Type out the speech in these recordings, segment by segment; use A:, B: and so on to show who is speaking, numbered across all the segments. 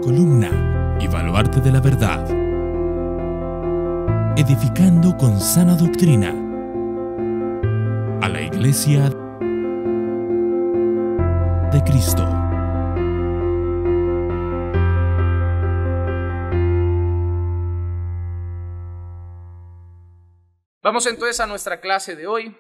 A: columna y baluarte de la verdad, edificando con sana doctrina a la Iglesia de Cristo.
B: Vamos entonces a nuestra clase de hoy.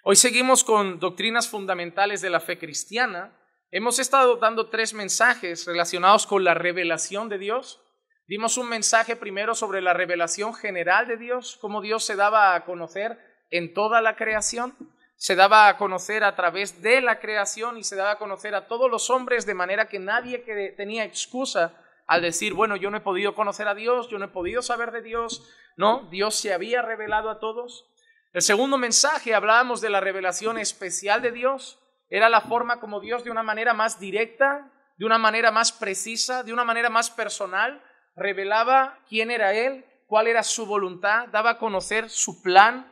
B: Hoy seguimos con doctrinas fundamentales de la fe cristiana. Hemos estado dando 3 mensajes relacionados con la revelación de Dios. Dimos un mensaje primero sobre la revelación general de Dios, cómo Dios se daba a conocer en toda la creación, se daba a conocer a través de la creación y se daba a conocer a todos los hombres de manera que nadie tenía excusa al decir, bueno, yo no he podido conocer a Dios, yo no he podido saber de Dios. No, Dios se había revelado a todos. El segundo mensaje hablábamos de la revelación especial de Dios. Era la forma como Dios, de una manera más directa, de una manera más precisa, de una manera más personal, revelaba quién era Él, cuál era su voluntad, daba a conocer su plan,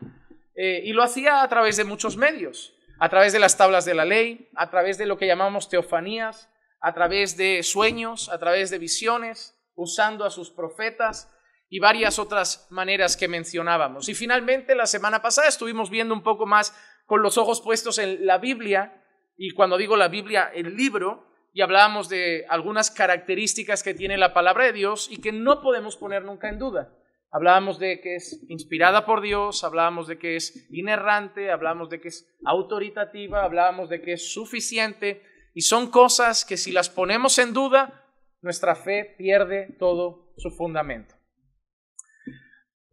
B: y lo hacía a través de muchos medios, a través de las tablas de la ley, a través de lo que llamamos teofanías, a través de sueños, a través de visiones, usando a sus profetas y varias otras maneras que mencionábamos. Y finalmente, la semana pasada estuvimos viendo un poco más con los ojos puestos en la Biblia, y cuando digo la Biblia, el libro, y hablábamos de algunas características que tiene la palabra de Dios y que no podemos poner nunca en duda. Hablábamos de que es inspirada por Dios, hablábamos de que es inerrante, hablábamos de que es autoritativa, hablábamos de que es suficiente, y son cosas que si las ponemos en duda, nuestra fe pierde todo su fundamento.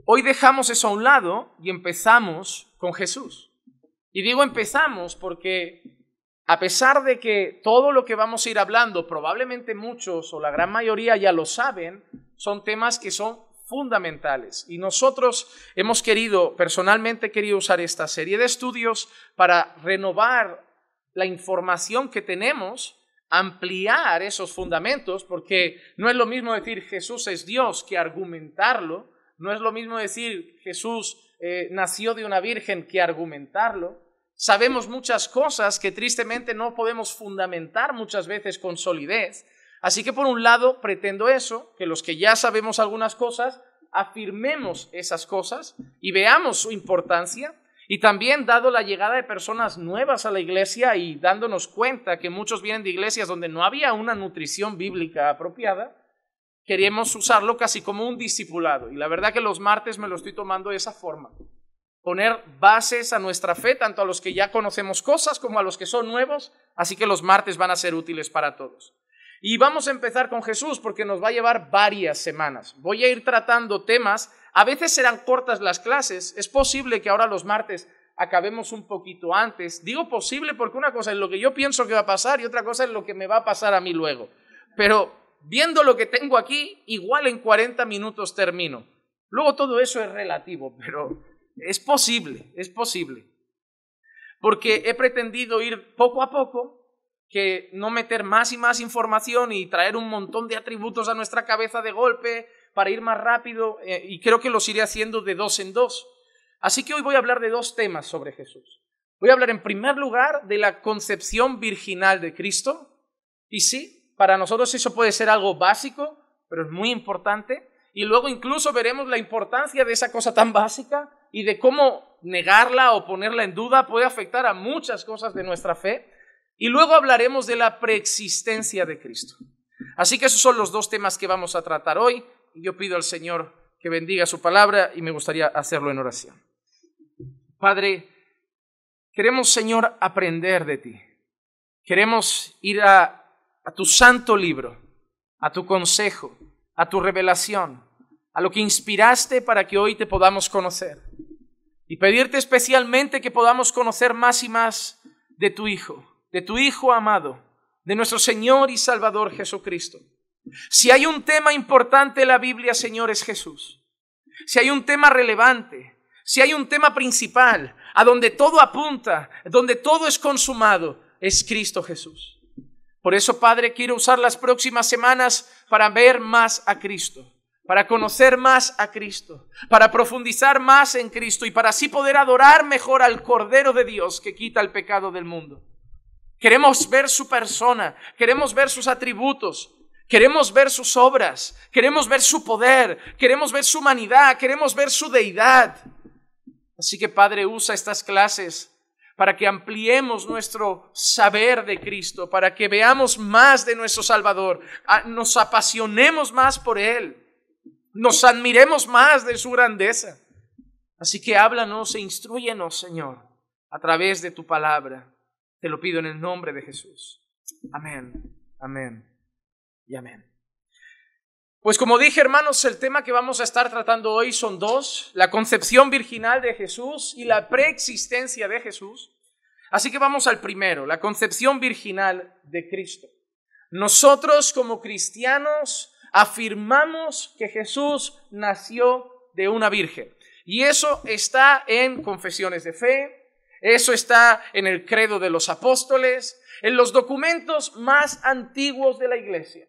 B: Hoy dejamos eso a un lado y empezamos con Jesús. Y digo empezamos porque a pesar de que todo lo que vamos a ir hablando, probablemente muchos o la gran mayoría ya lo saben, son temas que son fundamentales. Y nosotros personalmente he querido usar esta serie de estudios para renovar la información que tenemos, ampliar esos fundamentos, porque no es lo mismo decir Jesús es Dios que argumentarlo, no es lo mismo decir Jesús nació de una virgen que argumentarlo. Sabemos muchas cosas que tristemente no podemos fundamentar muchas veces con solidez. Así que por un lado pretendo eso, que los que ya sabemos algunas cosas, afirmemos esas cosas y veamos su importancia. Y también, dado la llegada de personas nuevas a la iglesia y dándonos cuenta que muchos vienen de iglesias donde no había una nutrición bíblica apropiada, queremos usarlo casi como un discipulado. Y la verdad que los martes me lo estoy tomando de esa forma. Poner bases a nuestra fe, tanto a los que ya conocemos cosas como a los que son nuevos, así que los martes van a ser útiles para todos. Y vamos a empezar con Jesús porque nos va a llevar varias semanas. Voy a ir tratando temas, a veces serán cortas las clases, es posible que ahora los martes acabemos un poquito antes. Digo posible porque una cosa es lo que yo pienso que va a pasar y otra cosa es lo que me va a pasar a mí luego. Pero viendo lo que tengo aquí, igual en 40 minutos termino. Luego todo eso es relativo, pero es posible, porque he pretendido ir poco a poco, que no meter más y más información y traer un montón de atributos a nuestra cabeza de golpe para ir más rápido, y creo que los iré haciendo de 2 en 2. Así que hoy voy a hablar de 2 temas sobre Jesús. Voy a hablar en primer lugar de la concepción virginal de Cristo, y sí, para nosotros eso puede ser algo básico, pero es muy importante. Y luego incluso veremos la importancia de esa cosa tan básica y de cómo negarla o ponerla en duda puede afectar a muchas cosas de nuestra fe. Y luego hablaremos de la preexistencia de Cristo. Así que esos son los 2 temas que vamos a tratar hoy. Y yo pido al Señor que bendiga su palabra y me gustaría hacerlo en oración. Padre, queremos, Señor, aprender de ti. Queremos ir a tu santo libro, a tu consejo, a tu revelación, a lo que inspiraste para que hoy te podamos conocer. Y pedirte especialmente que podamos conocer más y más de tu Hijo amado, de nuestro Señor y Salvador Jesucristo. Si hay un tema importante en la Biblia, Señor, es Jesús. Si hay un tema relevante, si hay un tema principal, a donde todo apunta, donde todo es consumado, es Cristo Jesús. Por eso, Padre, quiero usar las próximas semanas para ver más a Cristo, para conocer más a Cristo, para profundizar más en Cristo y para así poder adorar mejor al Cordero de Dios que quita el pecado del mundo. Queremos ver su persona, queremos ver sus atributos, Queremos ver sus obras, queremos ver su poder, queremos ver su humanidad, queremos ver su deidad. Así que, Padre, usa estas clases para que ampliemos nuestro saber de Cristo, para que veamos más de nuestro Salvador, nos apasionemos más por Él, nos admiremos más de su grandeza. Así que háblanos e instrúyenos, Señor, a través de tu palabra. Te lo pido en el nombre de Jesús. Amén, amén y amén. Pues como dije, hermanos, el tema que vamos a estar tratando hoy son dos: la concepción virginal de Jesús y la preexistencia de Jesús. Así que vamos al primero, la concepción virginal de Cristo. Nosotros como cristianos afirmamos que Jesús nació de una virgen. Y eso está en confesiones de fe, eso está en el credo de los apóstoles, en los documentos más antiguos de la iglesia.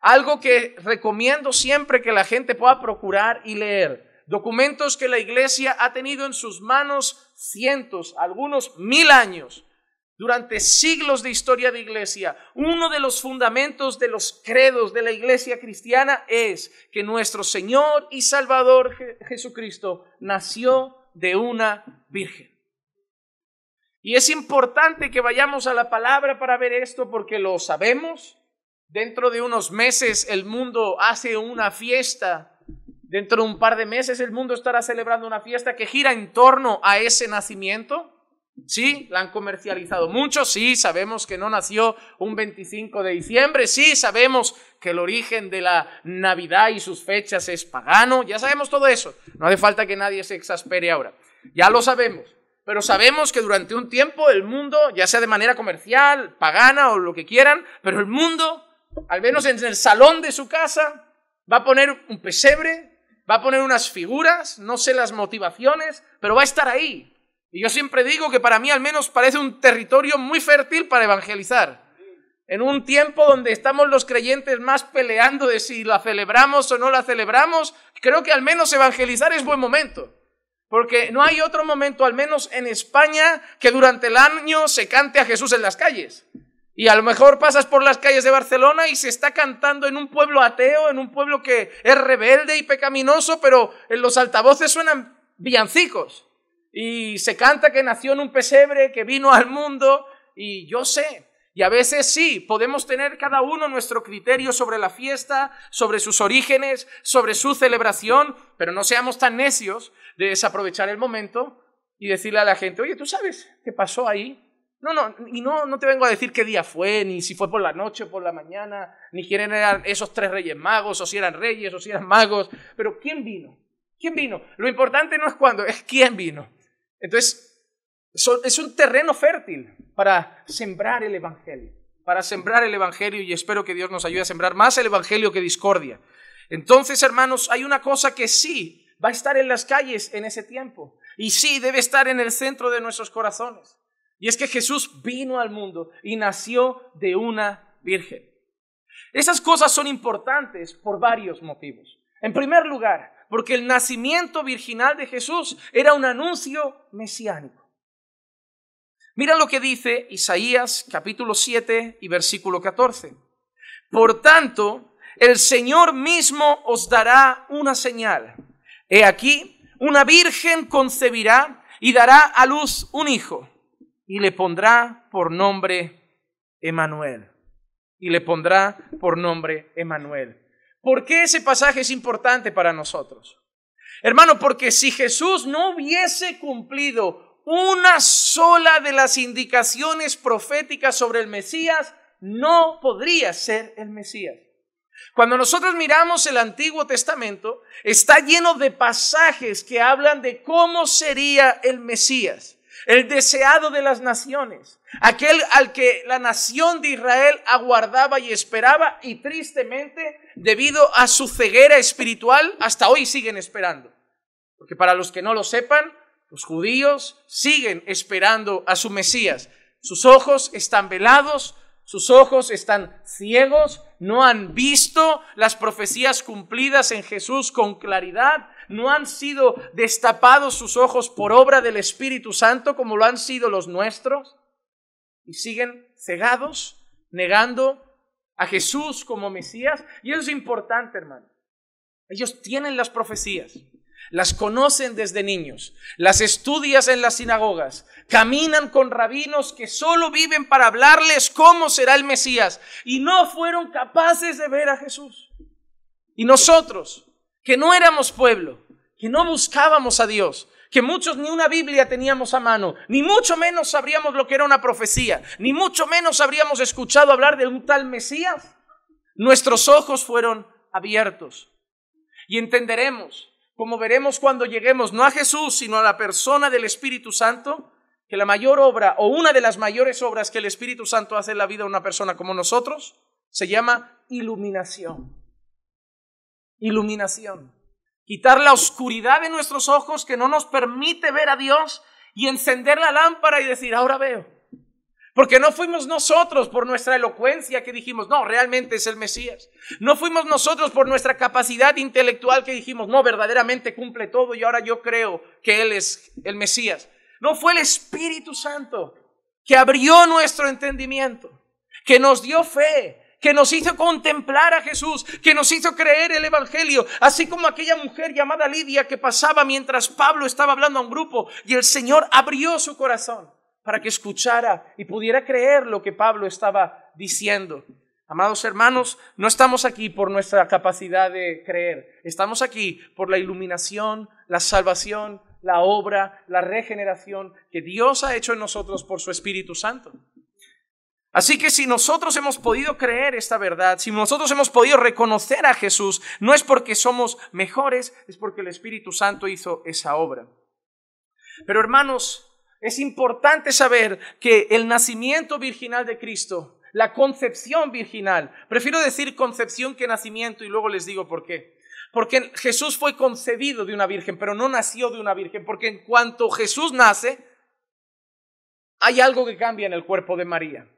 B: Algo que recomiendo siempre que la gente pueda procurar y leer. Documentos que la iglesia ha tenido en sus manos cientos, algunos 1000 años. Durante siglos de historia de iglesia, uno de los fundamentos de los credos de la iglesia cristiana es que nuestro Señor y Salvador Jesucristo nació de una virgen. Y es importante que vayamos a la palabra para ver esto, porque lo sabemos. Dentro de unos meses el mundo hace una fiesta. Dentro de un par de meses el mundo estará celebrando una fiesta que gira en torno a ese nacimiento. Sí, la han comercializado mucho. Sí, sabemos que no nació un 25 de diciembre. Sí, sabemos que el origen de la Navidad y sus fechas es pagano. Ya sabemos todo eso. No hace falta que nadie se exaspere ahora. Ya lo sabemos. Pero sabemos que durante un tiempo el mundo, ya sea de manera comercial, pagana o lo que quieran, pero el mundo, al menos en el salón de su casa, va a poner un pesebre, va a poner unas figuras, no sé las motivaciones, pero va a estar ahí. Y yo siempre digo que para mí al menos parece un territorio muy fértil para evangelizar. En un tiempo donde estamos los creyentes más peleando de si la celebramos o no la celebramos, creo que al menos evangelizar es buen momento. Porque no hay otro momento, al menos en España, que durante el año se cante a Jesús en las calles. Y a lo mejor pasas por las calles de Barcelona y se está cantando en un pueblo ateo, en un pueblo que es rebelde y pecaminoso, pero en los altavoces suenan villancicos. Y se canta que nació en un pesebre, que vino al mundo, y yo sé. Y a veces sí, podemos tener cada uno nuestro criterio sobre la fiesta, sobre sus orígenes, sobre su celebración, pero no seamos tan necios de desaprovechar el momento y decirle a la gente: oye, ¿tú sabes qué pasó ahí? No te vengo a decir qué día fue, ni si fue por la noche o por la mañana, ni quiénes eran esos 3 reyes magos, o si eran reyes, o si eran magos, pero ¿quién vino? ¿Quién vino? Lo importante no es cuándo, es quién vino. Entonces, es un terreno fértil para sembrar el evangelio, y espero que Dios nos ayude a sembrar más el evangelio que discordia. Entonces, hermanos, hay una cosa que sí va a estar en las calles en ese tiempo, y sí debe estar en el centro de nuestros corazones, y es que Jesús vino al mundo y nació de una virgen. Esas cosas son importantes por varios motivos. En primer lugar, porque el nacimiento virginal de Jesús era un anuncio mesiánico. Mira lo que dice Isaías capítulo 7 y versículo 14. Por tanto, el Señor mismo os dará una señal. He aquí, una virgen concebirá y dará a luz un hijo, y le pondrá por nombre Emmanuel. ¿Por qué ese pasaje es importante para nosotros? Hermano, porque si Jesús no hubiese cumplido una sola de las indicaciones proféticas sobre el Mesías, no podría ser el Mesías. Cuando nosotros miramos el Antiguo Testamento, está lleno de pasajes que hablan de cómo sería el Mesías, el deseado de las naciones, aquel al que la nación de Israel aguardaba y esperaba, y tristemente, debido a su ceguera espiritual, hasta hoy siguen esperando. Porque para los que no lo sepan, los judíos siguen esperando a su Mesías. Sus ojos están velados, sus ojos están ciegos, no han visto las profecías cumplidas en Jesús con claridad, no han sido destapados sus ojos por obra del Espíritu Santo como lo han sido los nuestros, y siguen cegados, negando a Jesús como Mesías. Y eso es importante, hermano. Ellos tienen las profecías, las conocen desde niños, las estudian en las sinagogas, caminan con rabinos que solo viven para hablarles cómo será el Mesías y no fueron capaces de ver a Jesús. Y nosotros, que no éramos pueblo, que no buscábamos a Dios, que muchos ni una Biblia teníamos a mano, ni mucho menos sabríamos lo que era una profecía, ni mucho menos habríamos escuchado hablar de un tal Mesías, nuestros ojos fueron abiertos. Y entenderemos, como veremos cuando lleguemos no a Jesús, sino a la persona del Espíritu Santo, que la mayor obra o una de las mayores obras que el Espíritu Santo hace en la vida de una persona como nosotros se llama iluminación. Iluminación. Quitar la oscuridad de nuestros ojos que no nos permite ver a Dios y encender la lámpara y decir, ahora veo. Porque no fuimos nosotros por nuestra elocuencia que dijimos, no, realmente es el Mesías. No fuimos nosotros por nuestra capacidad intelectual que dijimos, no, verdaderamente cumple todo y ahora yo creo que Él es el Mesías. No, fue el Espíritu Santo que abrió nuestro entendimiento, que nos dio fe, que nos hizo contemplar a Jesús, que nos hizo creer el Evangelio, así como aquella mujer llamada Lidia que pasaba mientras Pablo estaba hablando a un grupo y el Señor abrió su corazón para que escuchara y pudiera creer lo que Pablo estaba diciendo. Amados hermanos, no estamos aquí por nuestra capacidad de creer, estamos aquí por la iluminación, la salvación, la obra, la regeneración que Dios ha hecho en nosotros por su Espíritu Santo. Así que si nosotros hemos podido creer esta verdad, si nosotros hemos podido reconocer a Jesús, no es porque somos mejores, es porque el Espíritu Santo hizo esa obra. Pero hermanos, es importante saber que el nacimiento virginal de Cristo, la concepción virginal, prefiero decir concepción que nacimiento y luego les digo por qué. Porque Jesús fue concebido de una virgen, pero no nació de una virgen, porque en cuanto Jesús nace, hay algo que cambia en el cuerpo de María.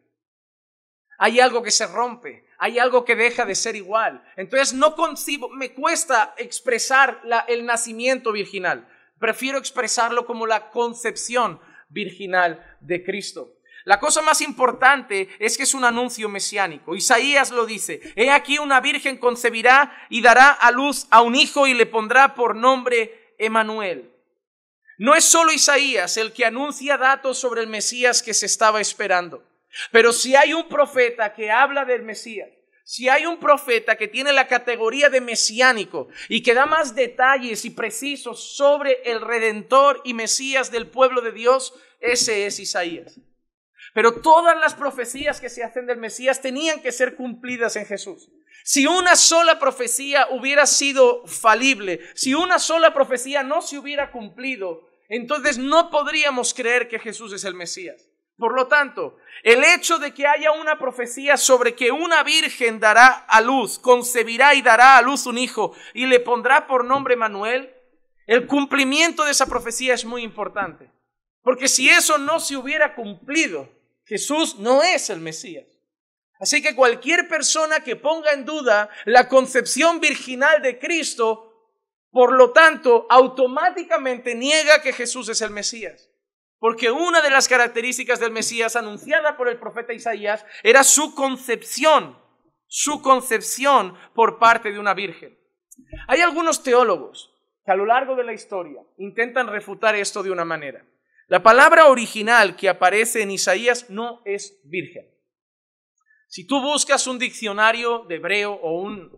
B: Hay algo que se rompe, hay algo que deja de ser igual. Entonces no concibo, me cuesta expresar el nacimiento virginal. Prefiero expresarlo como la concepción virginal de Cristo. La cosa más importante es que es un anuncio mesiánico. Isaías lo dice: he aquí una virgen concebirá y dará a luz a un hijo y le pondrá por nombre Emmanuel. No es solo Isaías el que anuncia datos sobre el Mesías que se estaba esperando. Pero si hay un profeta que habla del Mesías, si hay un profeta que tiene la categoría de mesiánico y que da más detalles y precisos sobre el Redentor y Mesías del pueblo de Dios, ese es Isaías. Pero todas las profecías que se hacen del Mesías tenían que ser cumplidas en Jesús. Si una sola profecía hubiera sido falible, si una sola profecía no se hubiera cumplido, entonces no podríamos creer que Jesús es el Mesías. Por lo tanto, el hecho de que haya una profecía sobre que una virgen dará a luz, concebirá y dará a luz un hijo y le pondrá por nombre Emmanuel, el cumplimiento de esa profecía es muy importante. Porque si eso no se hubiera cumplido, Jesús no es el Mesías. Así que cualquier persona que ponga en duda la concepción virginal de Cristo, por lo tanto, automáticamente niega que Jesús es el Mesías. Porque una de las características del Mesías anunciada por el profeta Isaías era su concepción por parte de una virgen. Hay algunos teólogos que a lo largo de la historia intentan refutar esto de una manera. La palabra original que aparece en Isaías no es virgen. Si tú buscas un diccionario de hebreo o un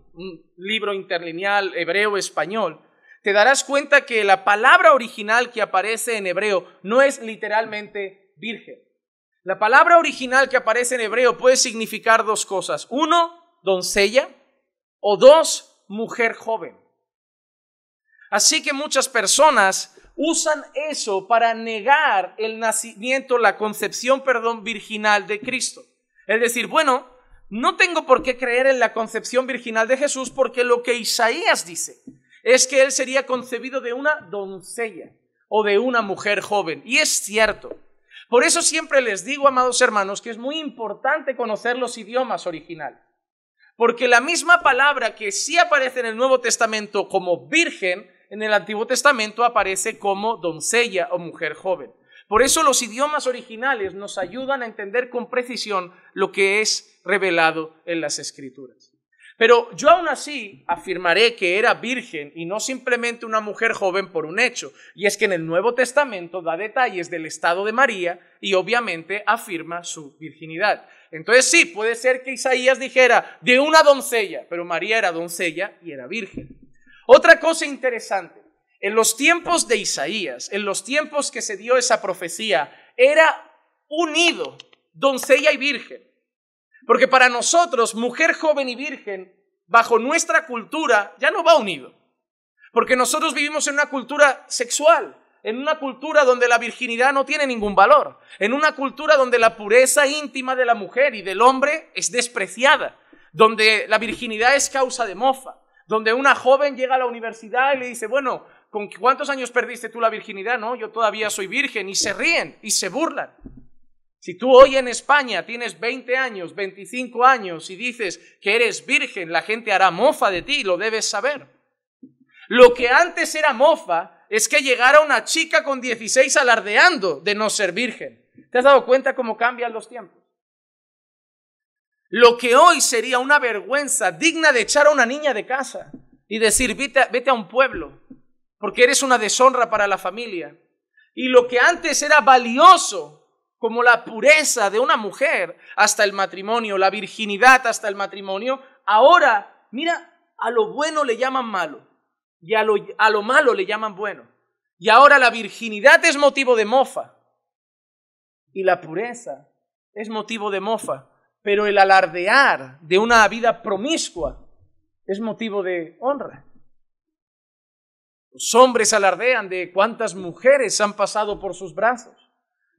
B: libro interlineal hebreo-español, te darás cuenta que la palabra original que aparece en hebreo no es literalmente virgen. La palabra original que aparece en hebreo puede significar dos cosas. Uno, doncella, o dos, mujer joven. Así que muchas personas usan eso para negar el nacimiento, la concepción, virginal de Cristo. Es decir, bueno, no tengo por qué creer en la concepción virginal de Jesús porque lo que Isaías dice es que Él sería concebido de una doncella o de una mujer joven. Y es cierto. Por eso siempre les digo, amados hermanos, que es muy importante conocer los idiomas originales. Porque la misma palabra que sí aparece en el Nuevo Testamento como virgen, en el Antiguo Testamento aparece como doncella o mujer joven. Por eso los idiomas originales nos ayudan a entender con precisión lo que es revelado en las Escrituras. Pero yo aún así afirmaré que era virgen y no simplemente una mujer joven por un hecho. Y es que en el Nuevo Testamento da detalles del estado de María y obviamente afirma su virginidad. Entonces sí, puede ser que Isaías dijera de una doncella, pero María era doncella y era virgen. Otra cosa interesante, en los tiempos de Isaías, en los tiempos que se dio esa profecía, era unido doncella y virgen. Porque para nosotros, mujer joven y virgen, bajo nuestra cultura, ya no va unido. Porque nosotros vivimos en una cultura sexual, en una cultura donde la virginidad no tiene ningún valor, en una cultura donde la pureza íntima de la mujer y del hombre es despreciada, donde la virginidad es causa de mofa, donde una joven llega a la universidad y le dice, bueno, ¿con cuántos años perdiste tú la virginidad? No, yo todavía soy virgen, y se ríen y se burlan. Si tú hoy en España tienes 20 años, 25 años y dices que eres virgen, la gente hará mofa de ti, lo debes saber. Lo que antes era mofa es que llegara una chica con 16 alardeando de no ser virgen. ¿Te has dado cuenta cómo cambian los tiempos? Lo que hoy sería una vergüenza digna de echar a una niña de casa y decir, vete a un pueblo, porque eres una deshonra para la familia. Y lo que antes era valioso, como la pureza de una mujer hasta el matrimonio, la virginidad hasta el matrimonio, ahora, mira, a lo bueno le llaman malo y a lo malo le llaman bueno. Y ahora la virginidad es motivo de mofa y la pureza es motivo de mofa, pero el alardear de una vida promiscua es motivo de honra. Los hombres alardean de cuántas mujeres han pasado por sus brazos.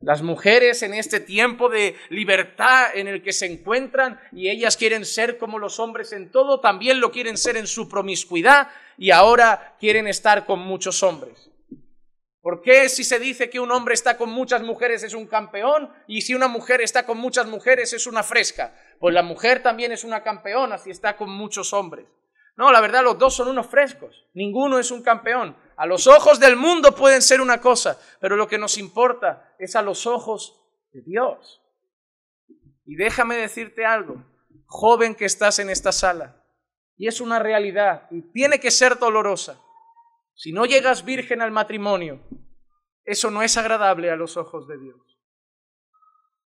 B: Las mujeres en este tiempo de libertad en el que se encuentran y ellas quieren ser como los hombres en todo, también lo quieren ser en su promiscuidad y ahora quieren estar con muchos hombres. ¿Por qué si se dice que un hombre está con muchas mujeres es un campeón y si una mujer está con muchas mujeres es una fresca? Pues la mujer también es una campeona si está con muchos hombres. No, la verdad los dos son unos frescos, ninguno es un campeón. A los ojos del mundo pueden ser una cosa, pero lo que nos importa es a los ojos de Dios. Y déjame decirte algo, joven que estás en esta sala, y es una realidad, y tiene que ser dolorosa. Si no llegas virgen al matrimonio, eso no es agradable a los ojos de Dios.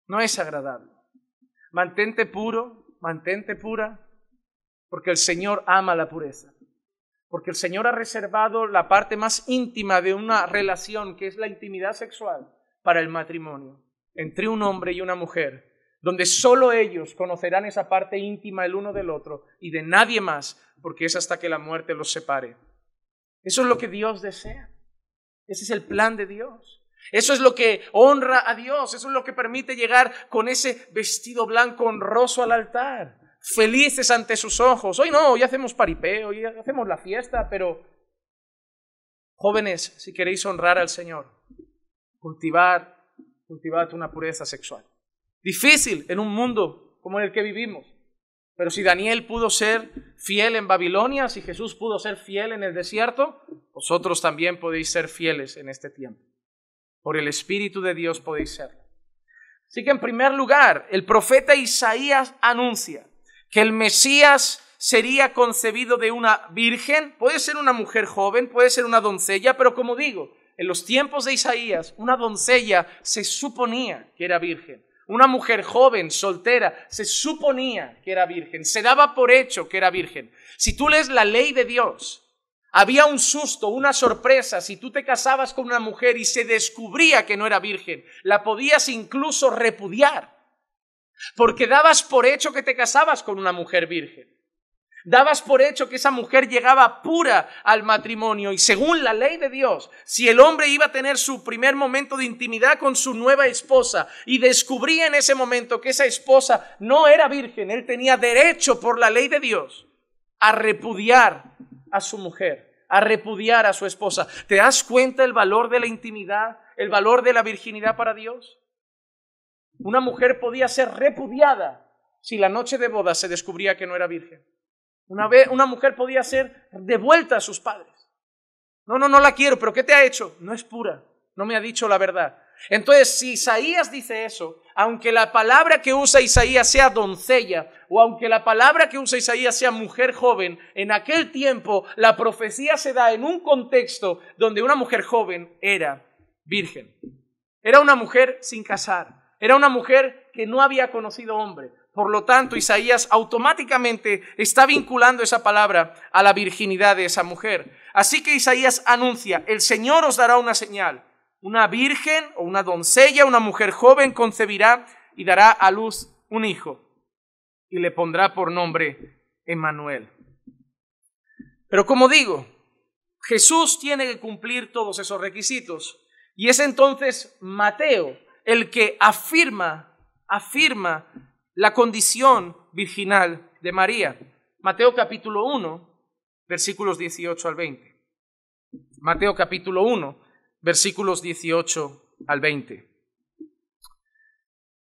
B: No es agradable. Mantente puro, mantente pura, porque el Señor ama la pureza. Porque el Señor ha reservado la parte más íntima de una relación, que es la intimidad sexual, para el matrimonio, entre un hombre y una mujer, donde solo ellos conocerán esa parte íntima el uno del otro y de nadie más, porque es hasta que la muerte los separe. Eso es lo que Dios desea. Ese es el plan de Dios. Eso es lo que honra a Dios. Eso es lo que permite llegar con ese vestido blanco honroso al altar, felices ante sus ojos. Hoy no, hoy hacemos paripé, hoy hacemos la fiesta, pero jóvenes, si queréis honrar al Señor, cultivad una pureza sexual. Difícil en un mundo como en el que vivimos, pero si Daniel pudo ser fiel en Babilonia, si Jesús pudo ser fiel en el desierto, vosotros también podéis ser fieles en este tiempo. Por el Espíritu de Dios podéis serlo. Así que en primer lugar, el profeta Isaías anuncia que el Mesías sería concebido de una virgen, puede ser una mujer joven, puede ser una doncella, pero como digo, en los tiempos de Isaías, una doncella se suponía que era virgen. Una mujer joven, soltera, se suponía que era virgen, se daba por hecho que era virgen. Si tú lees la ley de Dios, había un susto, una sorpresa, si tú te casabas con una mujer y se descubría que no era virgen, la podías incluso repudiar. Porque dabas por hecho que te casabas con una mujer virgen. Dabas por hecho que esa mujer llegaba pura al matrimonio y según la ley de Dios, si el hombre iba a tener su primer momento de intimidad con su nueva esposa y descubría en ese momento que esa esposa no era virgen, él tenía derecho por la ley de Dios a repudiar a su mujer, a repudiar a su esposa. ¿Te das cuenta el valor de la intimidad, el valor de la virginidad para Dios? Una mujer podía ser repudiada si la noche de boda se descubría que no era virgen. Una mujer podía ser devuelta a sus padres. No la quiero, pero ¿qué te ha hecho? No es pura, no me ha dicho la verdad. Entonces, si Isaías dice eso, aunque la palabra que usa Isaías sea doncella, o aunque la palabra que usa Isaías sea mujer joven, en aquel tiempo la profecía se da en un contexto donde una mujer joven era virgen. Era una mujer sin casar, era una mujer que no había conocido hombre. Por lo tanto, Isaías automáticamente está vinculando esa palabra a la virginidad de esa mujer. Así que Isaías anuncia: el Señor os dará una señal. Una virgen o una doncella, una mujer joven concebirá y dará a luz un hijo y le pondrá por nombre Emmanuel. Pero como digo, Jesús tiene que cumplir todos esos requisitos y es entonces Mateo el que afirma la condición virginal de María. Mateo capítulo 1, versículos 18 al 20. Mateo capítulo 1. Versículos 18 al 20.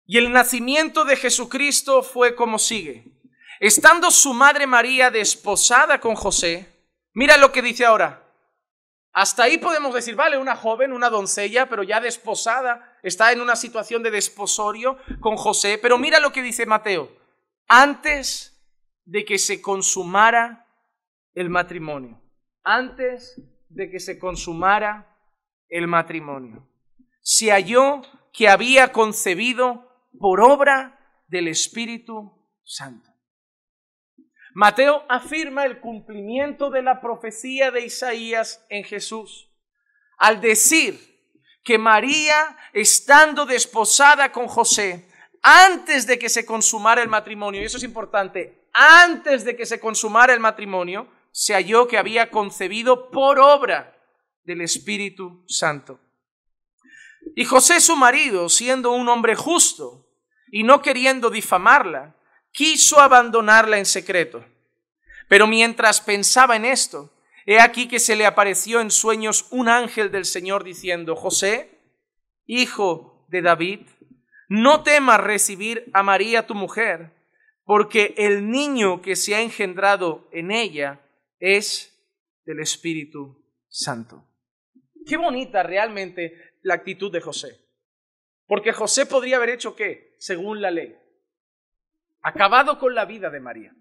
B: Y el nacimiento de Jesucristo fue como sigue. Estando su madre María desposada con José, mira lo que dice ahora. Hasta ahí podemos decir, vale, una joven, una doncella, pero ya desposada, está en una situación de desposorio con José. Pero mira lo que dice Mateo. Antes de que se consumara el matrimonio. Antes de que se consumara el matrimonio. Se halló que había concebido por obra del Espíritu Santo. Mateo afirma el cumplimiento de la profecía de Isaías en Jesús al decir que María, estando desposada con José, antes de que se consumara el matrimonio, y eso es importante, antes de que se consumara el matrimonio, se halló que había concebido por obra del Espíritu Santo. Y José, su marido, siendo un hombre justo y no queriendo difamarla, quiso abandonarla en secreto. Pero mientras pensaba en esto, he aquí que se le apareció en sueños un ángel del Señor diciendo: José, hijo de David, no temas recibir a María tu mujer, porque el niño que se ha engendrado en ella es del Espíritu Santo. Qué bonita realmente la actitud de José. Porque José podría haber hecho ¿qué? Según la ley. Acabado con la vida de María.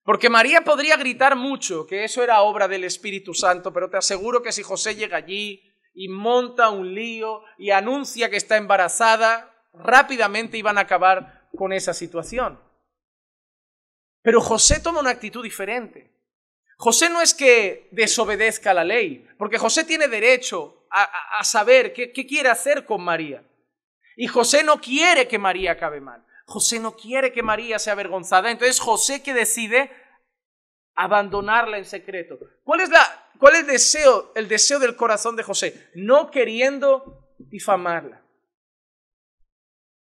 B: Porque María podría gritar mucho que eso era obra del Espíritu Santo, pero te aseguro que si José llega allí y monta un lío y anuncia que está embarazada, rápidamente iban a acabar con esa situación. Pero José toma una actitud diferente. José no es que desobedezca la ley, porque José tiene derecho a saber qué quiere hacer con María. Y José no quiere que María acabe mal. José no quiere que María sea avergonzada. Entonces José que decide abandonarla en secreto. ¿Cuál es el deseo del corazón de José? No queriendo difamarla.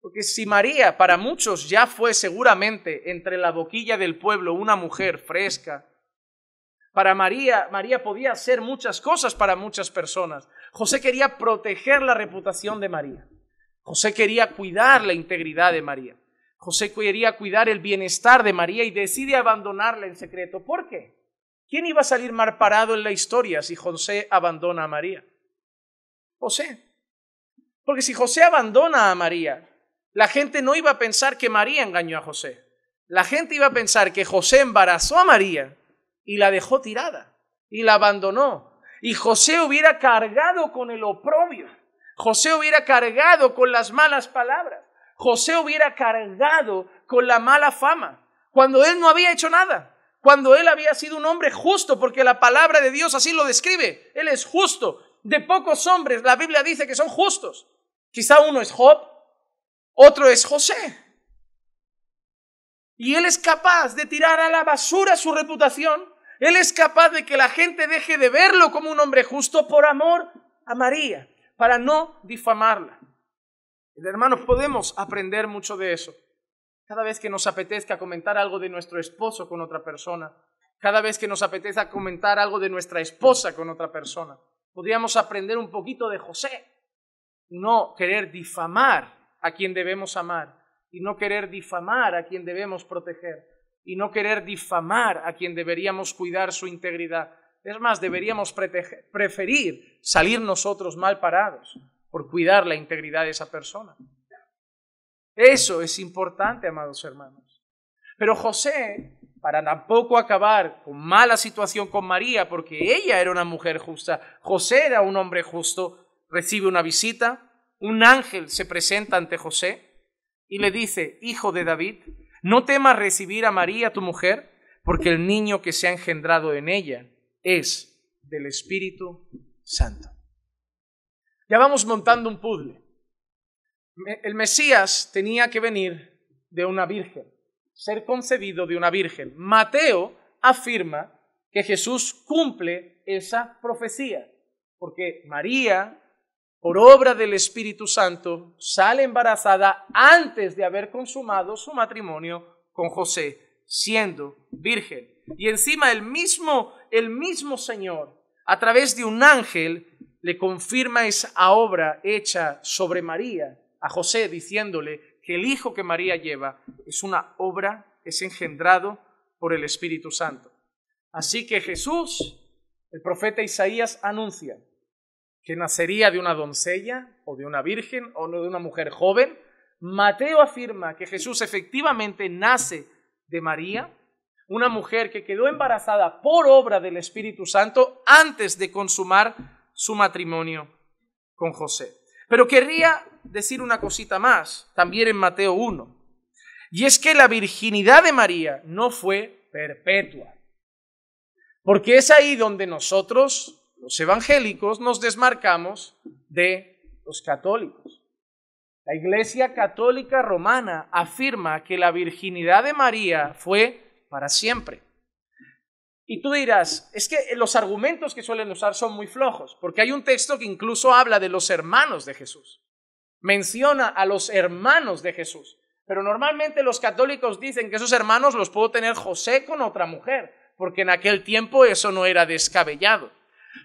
B: Porque si María para muchos ya fue seguramente entre la boquilla del pueblo una mujer fresca, para María podía hacer muchas cosas para muchas personas. José quería proteger la reputación de María. José quería cuidar la integridad de María. José quería cuidar el bienestar de María y decide abandonarla en secreto. ¿Por qué? ¿Quién iba a salir mal parado en la historia si José abandona a María? José. Porque si José abandona a María, la gente no iba a pensar que María engañó a José. La gente iba a pensar que José embarazó a María y la dejó tirada y la abandonó. Y José hubiera cargado con el oprobio. José hubiera cargado con las malas palabras. José hubiera cargado con la mala fama, cuando él no había hecho nada, cuando él había sido un hombre justo, porque la palabra de Dios así lo describe. Él es justo. De pocos hombres la Biblia dice que son justos. Quizá uno es Job, otro es José. Y él es capaz de tirar a la basura su reputación. Él es capaz de que la gente deje de verlo como un hombre justo por amor a María, para no difamarla. Hermanos, podemos aprender mucho de eso. Cada vez que nos apetezca comentar algo de nuestro esposo con otra persona, cada vez que nos apetezca comentar algo de nuestra esposa con otra persona, podríamos aprender un poquito de José. No querer difamar a quien debemos amar, y no querer difamar a quien debemos proteger, y no querer difamar a quien deberíamos cuidar su integridad. Es más, deberíamos preferir salir nosotros mal parados, por cuidar la integridad de esa persona. Eso es importante, amados hermanos. Pero José, para tampoco acabar con mala situación con María, porque ella era una mujer justa, José era un hombre justo, recibe una visita, un ángel se presenta ante José y le dice: hijo de David, no temas recibir a María tu mujer, porque el niño que se ha engendrado en ella es del Espíritu Santo. Ya vamos montando un puzzle. El Mesías tenía que venir de una virgen, ser concebido de una virgen. Mateo afirma que Jesús cumple esa profecía, porque María, por obra del Espíritu Santo, sale embarazada antes de haber consumado su matrimonio con José, siendo virgen. Y encima el mismo Señor, a través de un ángel, le confirma esa obra hecha sobre María a José, diciéndole que el hijo que María lleva es una obra, es engendrado por el Espíritu Santo. Así que Jesús, el profeta Isaías, anuncia que nacería de una doncella o de una virgen o de una mujer joven. Mateo afirma que Jesús efectivamente nace de María, una mujer que quedó embarazada por obra del Espíritu Santo antes de consumar su matrimonio con José. Pero querría decir una cosita más, también en Mateo 1, y es que la virginidad de María no fue perpetua, porque es ahí donde nosotros, los evangélicos, nos desmarcamos de los católicos. La Iglesia Católica Romana afirma que la virginidad de María fue para siempre. Y tú dirás, es que los argumentos que suelen usar son muy flojos, porque hay un texto que incluso habla de los hermanos de Jesús. Menciona a los hermanos de Jesús. Pero normalmente los católicos dicen que esos hermanos los pudo tener José con otra mujer, porque en aquel tiempo eso no era descabellado.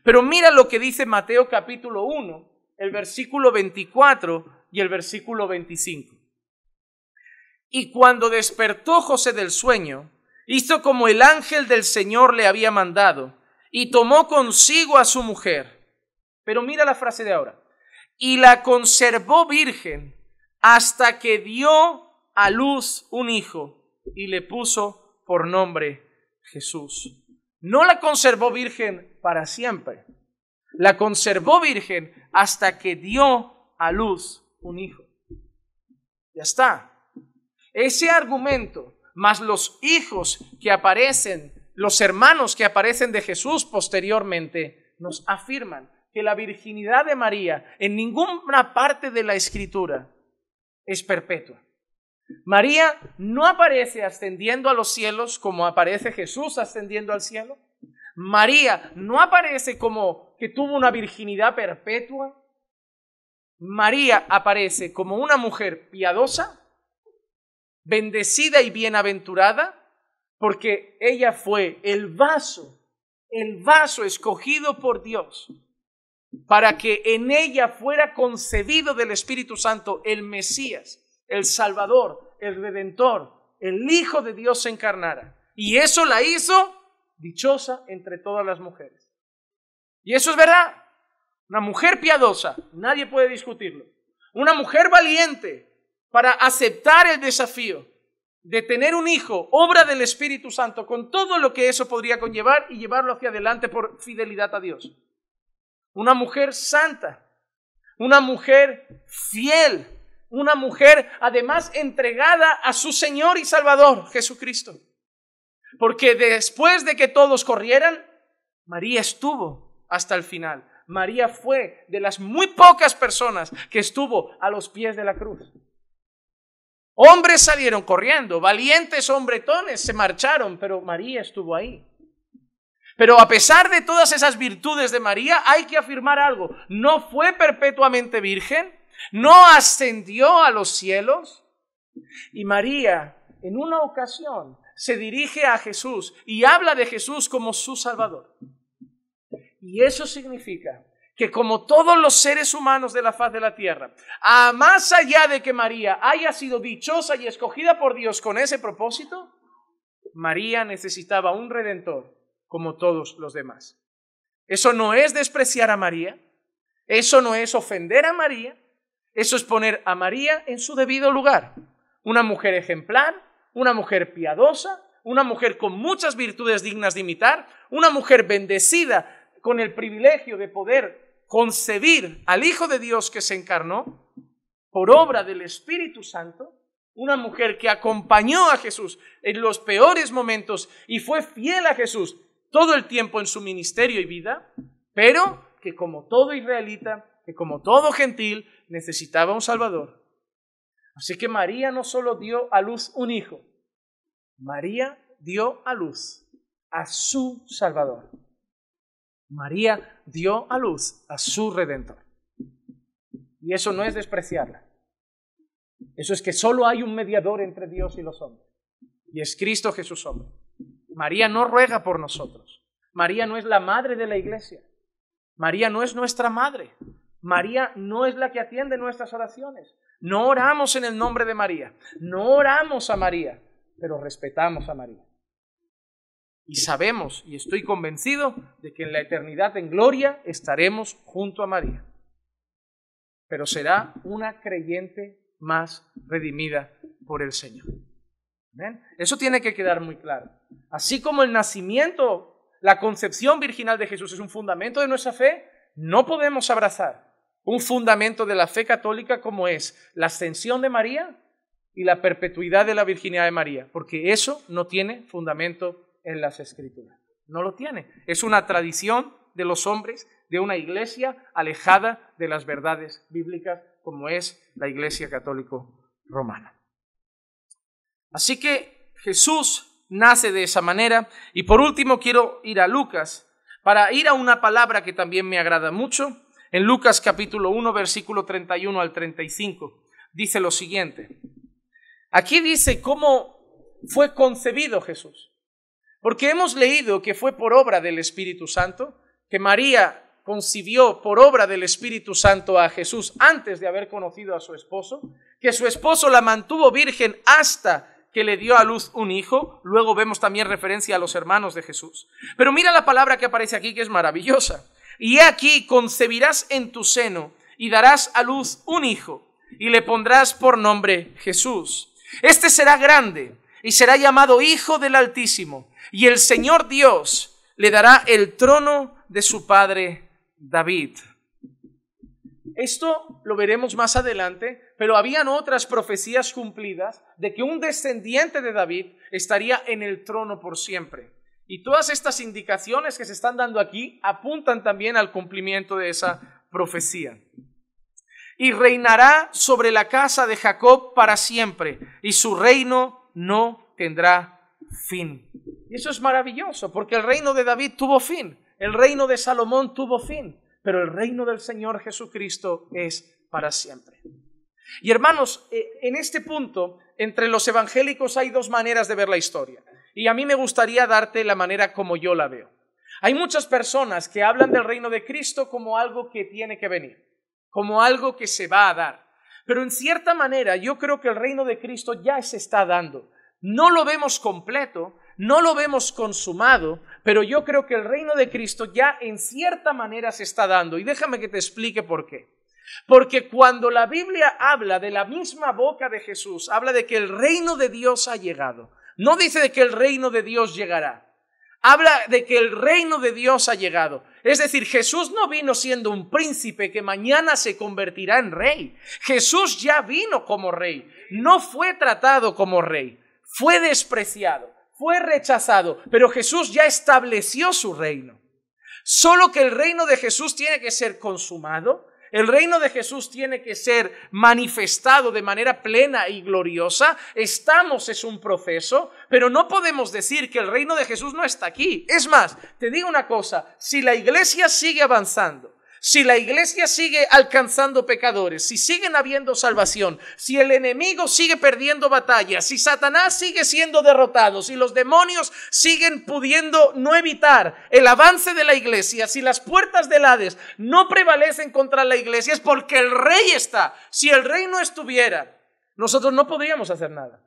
B: Pero mira lo que dice Mateo capítulo 1, el versículo 24 y el versículo 25. Y cuando despertó José del sueño, hizo como el ángel del Señor le había mandado, y tomó consigo a su mujer. Pero mira la frase de ahora. Y la conservó virgen hasta que dio a luz un hijo, y le puso por nombre Jesús. No la conservó virgen para siempre. La conservó virgen hasta que dio a luz un hijo. Ya está. Ese argumento, más los hijos que aparecen, los hermanos que aparecen de Jesús posteriormente, nos afirman que la virginidad de María en ninguna parte de la Escritura es perpetua. María no aparece ascendiendo a los cielos como aparece Jesús ascendiendo al cielo. María no aparece como que tuvo una virginidad perpetua. María aparece como una mujer piadosa, bendecida y bienaventurada, porque ella fue el vaso escogido por Dios para que en ella fuera concebido del Espíritu Santo el Mesías, el Salvador, el Redentor, el Hijo de Dios se encarnara. Y eso la hizo dichosa entre todas las mujeres. Y eso es verdad. Una mujer piadosa, nadie puede discutirlo. Una mujer valiente para aceptar el desafío de tener un hijo, obra del Espíritu Santo, con todo lo que eso podría conllevar y llevarlo hacia adelante por fidelidad a Dios. Una mujer santa, una mujer fiel, una mujer además entregada a su Señor y Salvador, Jesucristo. Porque después de que todos corrieran, María estuvo hasta el final. María fue de las muy pocas personas que estuvo a los pies de la cruz. Hombres salieron corriendo, valientes hombretones se marcharon, pero María estuvo ahí. Pero a pesar de todas esas virtudes de María, hay que afirmar algo. No fue perpetuamente virgen, no ascendió a los cielos. Y María, en una ocasión, se dirige a Jesús y habla de Jesús como su Salvador. Y eso significa que como todos los seres humanos de la faz de la tierra, más allá de que María haya sido dichosa y escogida por Dios con ese propósito, María necesitaba un Redentor como todos los demás. Eso no es despreciar a María, Eso no es ofender a María, eso es poner a María en su debido lugar. Una mujer ejemplar, una mujer piadosa, una mujer con muchas virtudes dignas de imitar, una mujer bendecida con el privilegio de poder concebir al Hijo de Dios que se encarnó por obra del Espíritu Santo, una mujer que acompañó a Jesús en los peores momentos y fue fiel a Jesús todo el tiempo en su ministerio y vida, pero que como todo israelita, que como todo gentil, necesitaba un Salvador. Así que María no solo dio a luz un hijo, María dio a luz a su Salvador. María dio a luz a su Redentor. Y eso no es despreciarla. Eso es que solo hay un mediador entre Dios y los hombres. Y es Cristo Jesús hombre. María no ruega por nosotros. María no es la madre de la iglesia. María no es nuestra madre. María no es la que atiende nuestras oraciones. No oramos en el nombre de María. No oramos a María, pero respetamos a María. Y sabemos, y estoy convencido, de que en la eternidad en gloria estaremos junto a María. Pero será una creyente más redimida por el Señor. ¿Ven? Eso tiene que quedar muy claro. Así como el nacimiento, la concepción virginal de Jesús es un fundamento de nuestra fe, no podemos abrazar un fundamento de la fe católica como es la ascensión de María y la perpetuidad de la virginidad de María, porque eso no tiene fundamento en las Escrituras. No lo tiene. Es una tradición de los hombres, de una iglesia alejada de las verdades bíblicas, como es la Iglesia Católico Romana. Así que Jesús nace de esa manera. Y por último quiero ir a Lucas, para ir a una palabra que también me agrada mucho. En Lucas capítulo 1, versículo 31 al 35, dice lo siguiente. Aquí dice cómo fue concebido Jesús. Porque hemos leído que fue por obra del Espíritu Santo, que María concibió por obra del Espíritu Santo a Jesús antes de haber conocido a su esposo, que su esposo la mantuvo virgen hasta que le dio a luz un hijo. Luego vemos también referencia a los hermanos de Jesús. Pero mira la palabra que aparece aquí, que es maravillosa. Y he aquí, concebirás en tu seno y darás a luz un hijo y le pondrás por nombre Jesús. Este será grande y será llamado Hijo del Altísimo, y el Señor Dios le dará el trono de su padre David. Esto lo veremos más adelante, pero habían otras profecías cumplidas de que un descendiente de David estaría en el trono por siempre. Y todas estas indicaciones que se están dando aquí apuntan también al cumplimiento de esa profecía. Y reinará sobre la casa de Jacob para siempre, y su reino no tendrá fin. Y eso es maravilloso, porque el reino de David tuvo fin, el reino de Salomón tuvo fin, pero el reino del Señor Jesucristo es para siempre. Y hermanos, en este punto, entre los evangélicos hay dos maneras de ver la historia. Y a mí me gustaría darte la manera como yo la veo. Hay muchas personas que hablan del reino de Cristo como algo que tiene que venir, como algo que se va a dar. Pero en cierta manera yo creo que el reino de Cristo ya se está dando. No lo vemos completo, no lo vemos consumado, pero yo creo que el reino de Cristo ya en cierta manera se está dando. Y déjame que te explique por qué. Porque cuando la Biblia habla de la misma boca de Jesús, habla de que el reino de Dios ha llegado. No dice de que el reino de Dios llegará. Habla de que el reino de Dios ha llegado. Es decir, Jesús no vino siendo un príncipe que mañana se convertirá en rey. Jesús ya vino como rey. No fue tratado como rey. Fue despreciado. Fue rechazado. Pero Jesús ya estableció su reino. Solo que el reino de Jesús tiene que ser consumado. El reino de Jesús tiene que ser manifestado de manera plena y gloriosa. Es un proceso, pero no podemos decir que el reino de Jesús no está aquí. Es más, te digo una cosa, si la iglesia sigue avanzando, si la iglesia sigue alcanzando pecadores, si siguen habiendo salvación, si el enemigo sigue perdiendo batallas, si Satanás sigue siendo derrotado, si los demonios siguen pudiendo no evitar el avance de la iglesia, si las puertas del Hades no prevalecen contra la iglesia, es porque el rey está. Si el rey no estuviera, nosotros no podríamos hacer nada.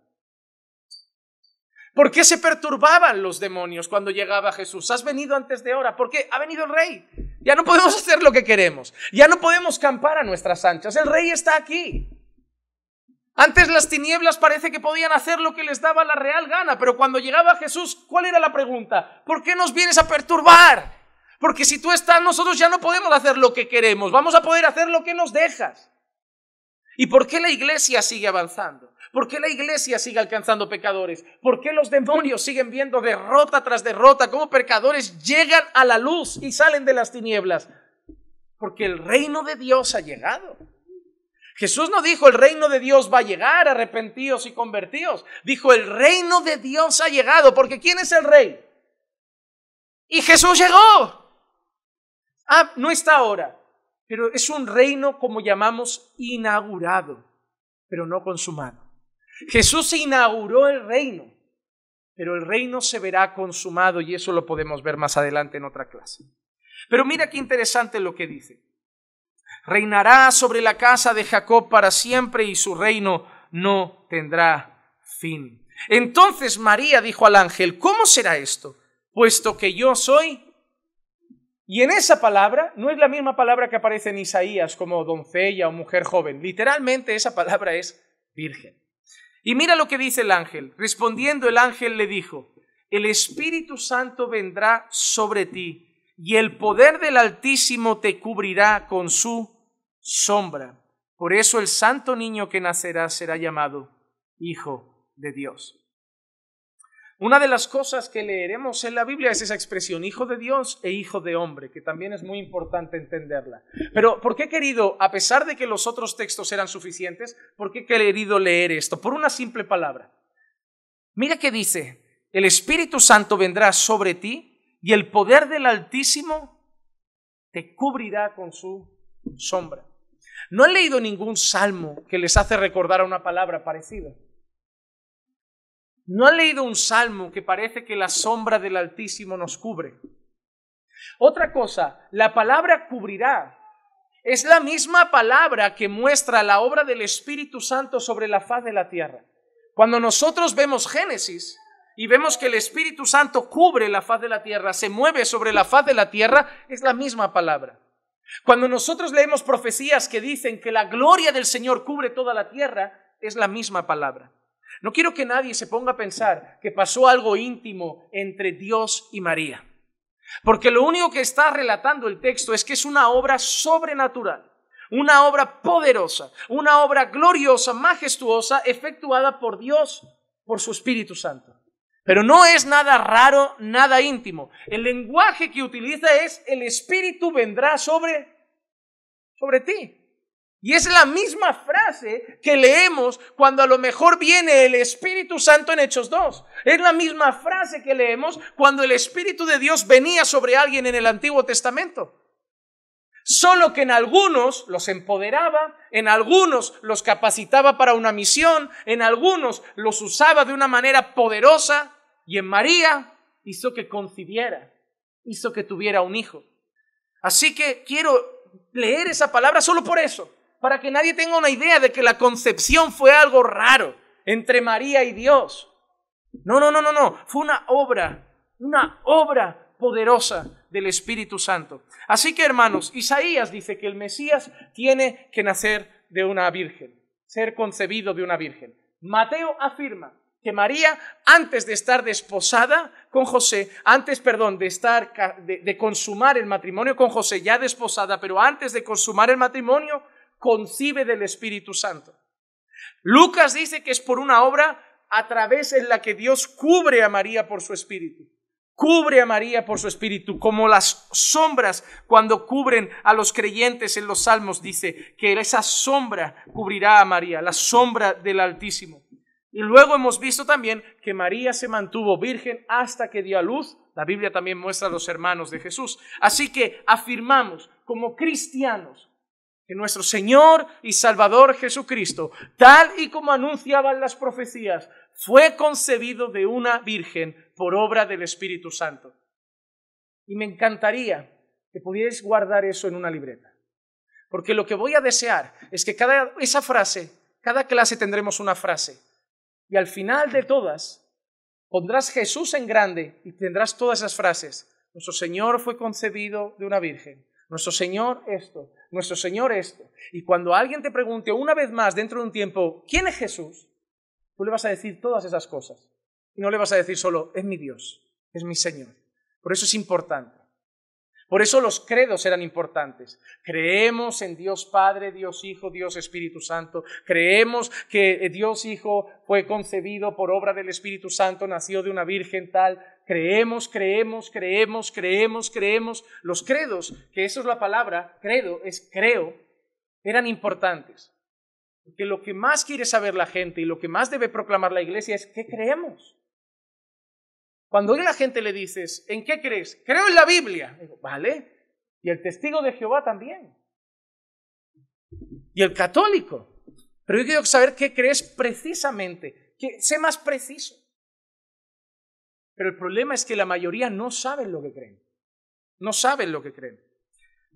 B: ¿Por qué se perturbaban los demonios cuando llegaba Jesús? Has venido antes de hora. ¿Por qué? Ha venido el rey. Ya no podemos hacer lo que queremos. Ya no podemos campar a nuestras anchas. El Rey está aquí. Antes las tinieblas parece que podían hacer lo que les daba la real gana, pero cuando llegaba Jesús, ¿cuál era la pregunta? ¿Por qué nos vienes a perturbar? Porque si tú estás, nosotros ya no podemos hacer lo que queremos. Vamos a poder hacer lo que nos dejas. ¿Y por qué la iglesia sigue avanzando? ¿Por qué la iglesia sigue alcanzando pecadores? ¿Por qué los demonios siguen viendo derrota tras derrota? ¿Cómo pecadores llegan a la luz y salen de las tinieblas? Porque el reino de Dios ha llegado. Jesús no dijo el reino de Dios va a llegar, arrepentíos y convertíos. Dijo el reino de Dios ha llegado, porque ¿quién es el rey? Y Jesús llegó. No está ahora. Pero es un reino, como llamamos, inaugurado, pero no consumado. Jesús inauguró el reino, pero el reino se verá consumado y eso lo podemos ver más adelante en otra clase. Pero mira qué interesante lo que dice. Reinará sobre la casa de Jacob para siempre y su reino no tendrá fin. Entonces María dijo al ángel, ¿cómo será esto? Puesto que yo soy... Y en esa palabra, no es la misma palabra que aparece en Isaías como doncella o mujer joven. Literalmente esa palabra es virgen. Y mira lo que dice el ángel. Respondiendo el ángel le dijo, el Espíritu Santo vendrá sobre ti y el poder del Altísimo te cubrirá con su sombra. Por eso el santo niño que nacerá será llamado Hijo de Dios. Una de las cosas que leeremos en la Biblia es esa expresión, hijo de Dios e hijo de hombre, que también es muy importante entenderla. Pero ¿por qué he querido, a pesar de que los otros textos eran suficientes, por qué he querido leer esto? Por una simple palabra. Mira que dice, el Espíritu Santo vendrá sobre ti y el poder del Altísimo te cubrirá con su sombra. No he leído ningún salmo que les hace recordar a una palabra parecida. No han leído un salmo que parece que la sombra del Altísimo nos cubre. Otra cosa, la palabra cubrirá es la misma palabra que muestra la obra del Espíritu Santo sobre la faz de la tierra. Cuando nosotros vemos Génesis y vemos que el Espíritu Santo cubre la faz de la tierra, se mueve sobre la faz de la tierra, es la misma palabra. Cuando nosotros leemos profecías que dicen que la gloria del Señor cubre toda la tierra, es la misma palabra. No quiero que nadie se ponga a pensar que pasó algo íntimo entre Dios y María, porque lo único que está relatando el texto es que es una obra sobrenatural, una obra poderosa, una obra gloriosa, majestuosa, efectuada por Dios, por su Espíritu Santo. Pero no es nada raro, nada íntimo. El lenguaje que utiliza es el Espíritu vendrá sobre ti. Y es la misma frase que leemos cuando a lo mejor viene el Espíritu Santo en Hechos 2. Es la misma frase que leemos cuando el Espíritu de Dios venía sobre alguien en el Antiguo Testamento. Solo que en algunos los empoderaba, en algunos los capacitaba para una misión, en algunos los usaba de una manera poderosa y en María hizo que concibiera, hizo que tuviera un hijo. Así que quiero leer esa palabra solo por eso, para que nadie tenga una idea de que la concepción fue algo raro entre María y Dios. No. Fue una obra poderosa del Espíritu Santo. Así que, hermanos, Isaías dice que el Mesías tiene que nacer de una virgen, ser concebido de una virgen. Mateo afirma que María, antes de estar desposada con José, de consumar el matrimonio con José, ya desposada, pero antes de consumar el matrimonio, concibe del Espíritu Santo. Lucas dice que es por una obra a través en la que Dios cubre a María por su Espíritu. Cubre a María por su Espíritu, como las sombras cuando cubren a los creyentes en los Salmos, dice que esa sombra cubrirá a María, la sombra del Altísimo. Y luego hemos visto también que María se mantuvo virgen hasta que dio a luz. La Biblia también muestra a los hermanos de Jesús. Así que afirmamos como cristianos que nuestro Señor y Salvador Jesucristo, tal y como anunciaban las profecías, fue concebido de una virgen por obra del Espíritu Santo. Y me encantaría que pudierais guardar eso en una libreta, porque lo que voy a desear es que cada clase tendremos una frase, y al final de todas pondrás Jesús en grande y tendrás todas esas frases. Nuestro Señor fue concebido de una virgen. Nuestro Señor esto, nuestro Señor esto. Y cuando alguien te pregunte una vez más dentro de un tiempo, ¿quién es Jesús?, tú le vas a decir todas esas cosas. Y no le vas a decir solo, es mi Dios, es mi Señor. Por eso es importante. Por eso los credos eran importantes. Creemos en Dios Padre, Dios Hijo, Dios Espíritu Santo. Creemos que Dios Hijo fue concebido por obra del Espíritu Santo, nació de una virgen tal. Creemos. Los credos, que eso es la palabra, credo, es creo, eran importantes. Porque lo que más quiere saber la gente y lo que más debe proclamar la iglesia es ¿qué creemos? Cuando a la gente le dices, ¿en qué crees? Creo en la Biblia. Digo, vale. Y el testigo de Jehová también. Y el católico. Pero yo quiero saber qué crees precisamente. Que sé más preciso. Pero el problema es que la mayoría no saben lo que creen. No saben lo que creen.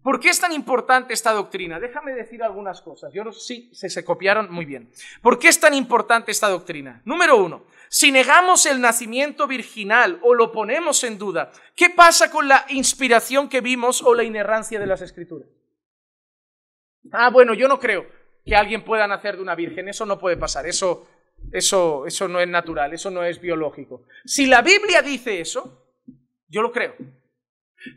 B: ¿Por qué es tan importante esta doctrina? Déjame decir algunas cosas. Yo no sé si se copiaron muy bien. ¿Por qué es tan importante esta doctrina? Número 1. Si negamos el nacimiento virginal o lo ponemos en duda, ¿qué pasa con la inspiración que vimos o la inerrancia de las Escrituras? Bueno, yo no creo que alguien pueda nacer de una virgen. Eso no puede pasar. Eso no es natural. Eso no es biológico. Si la Biblia dice eso, yo lo creo.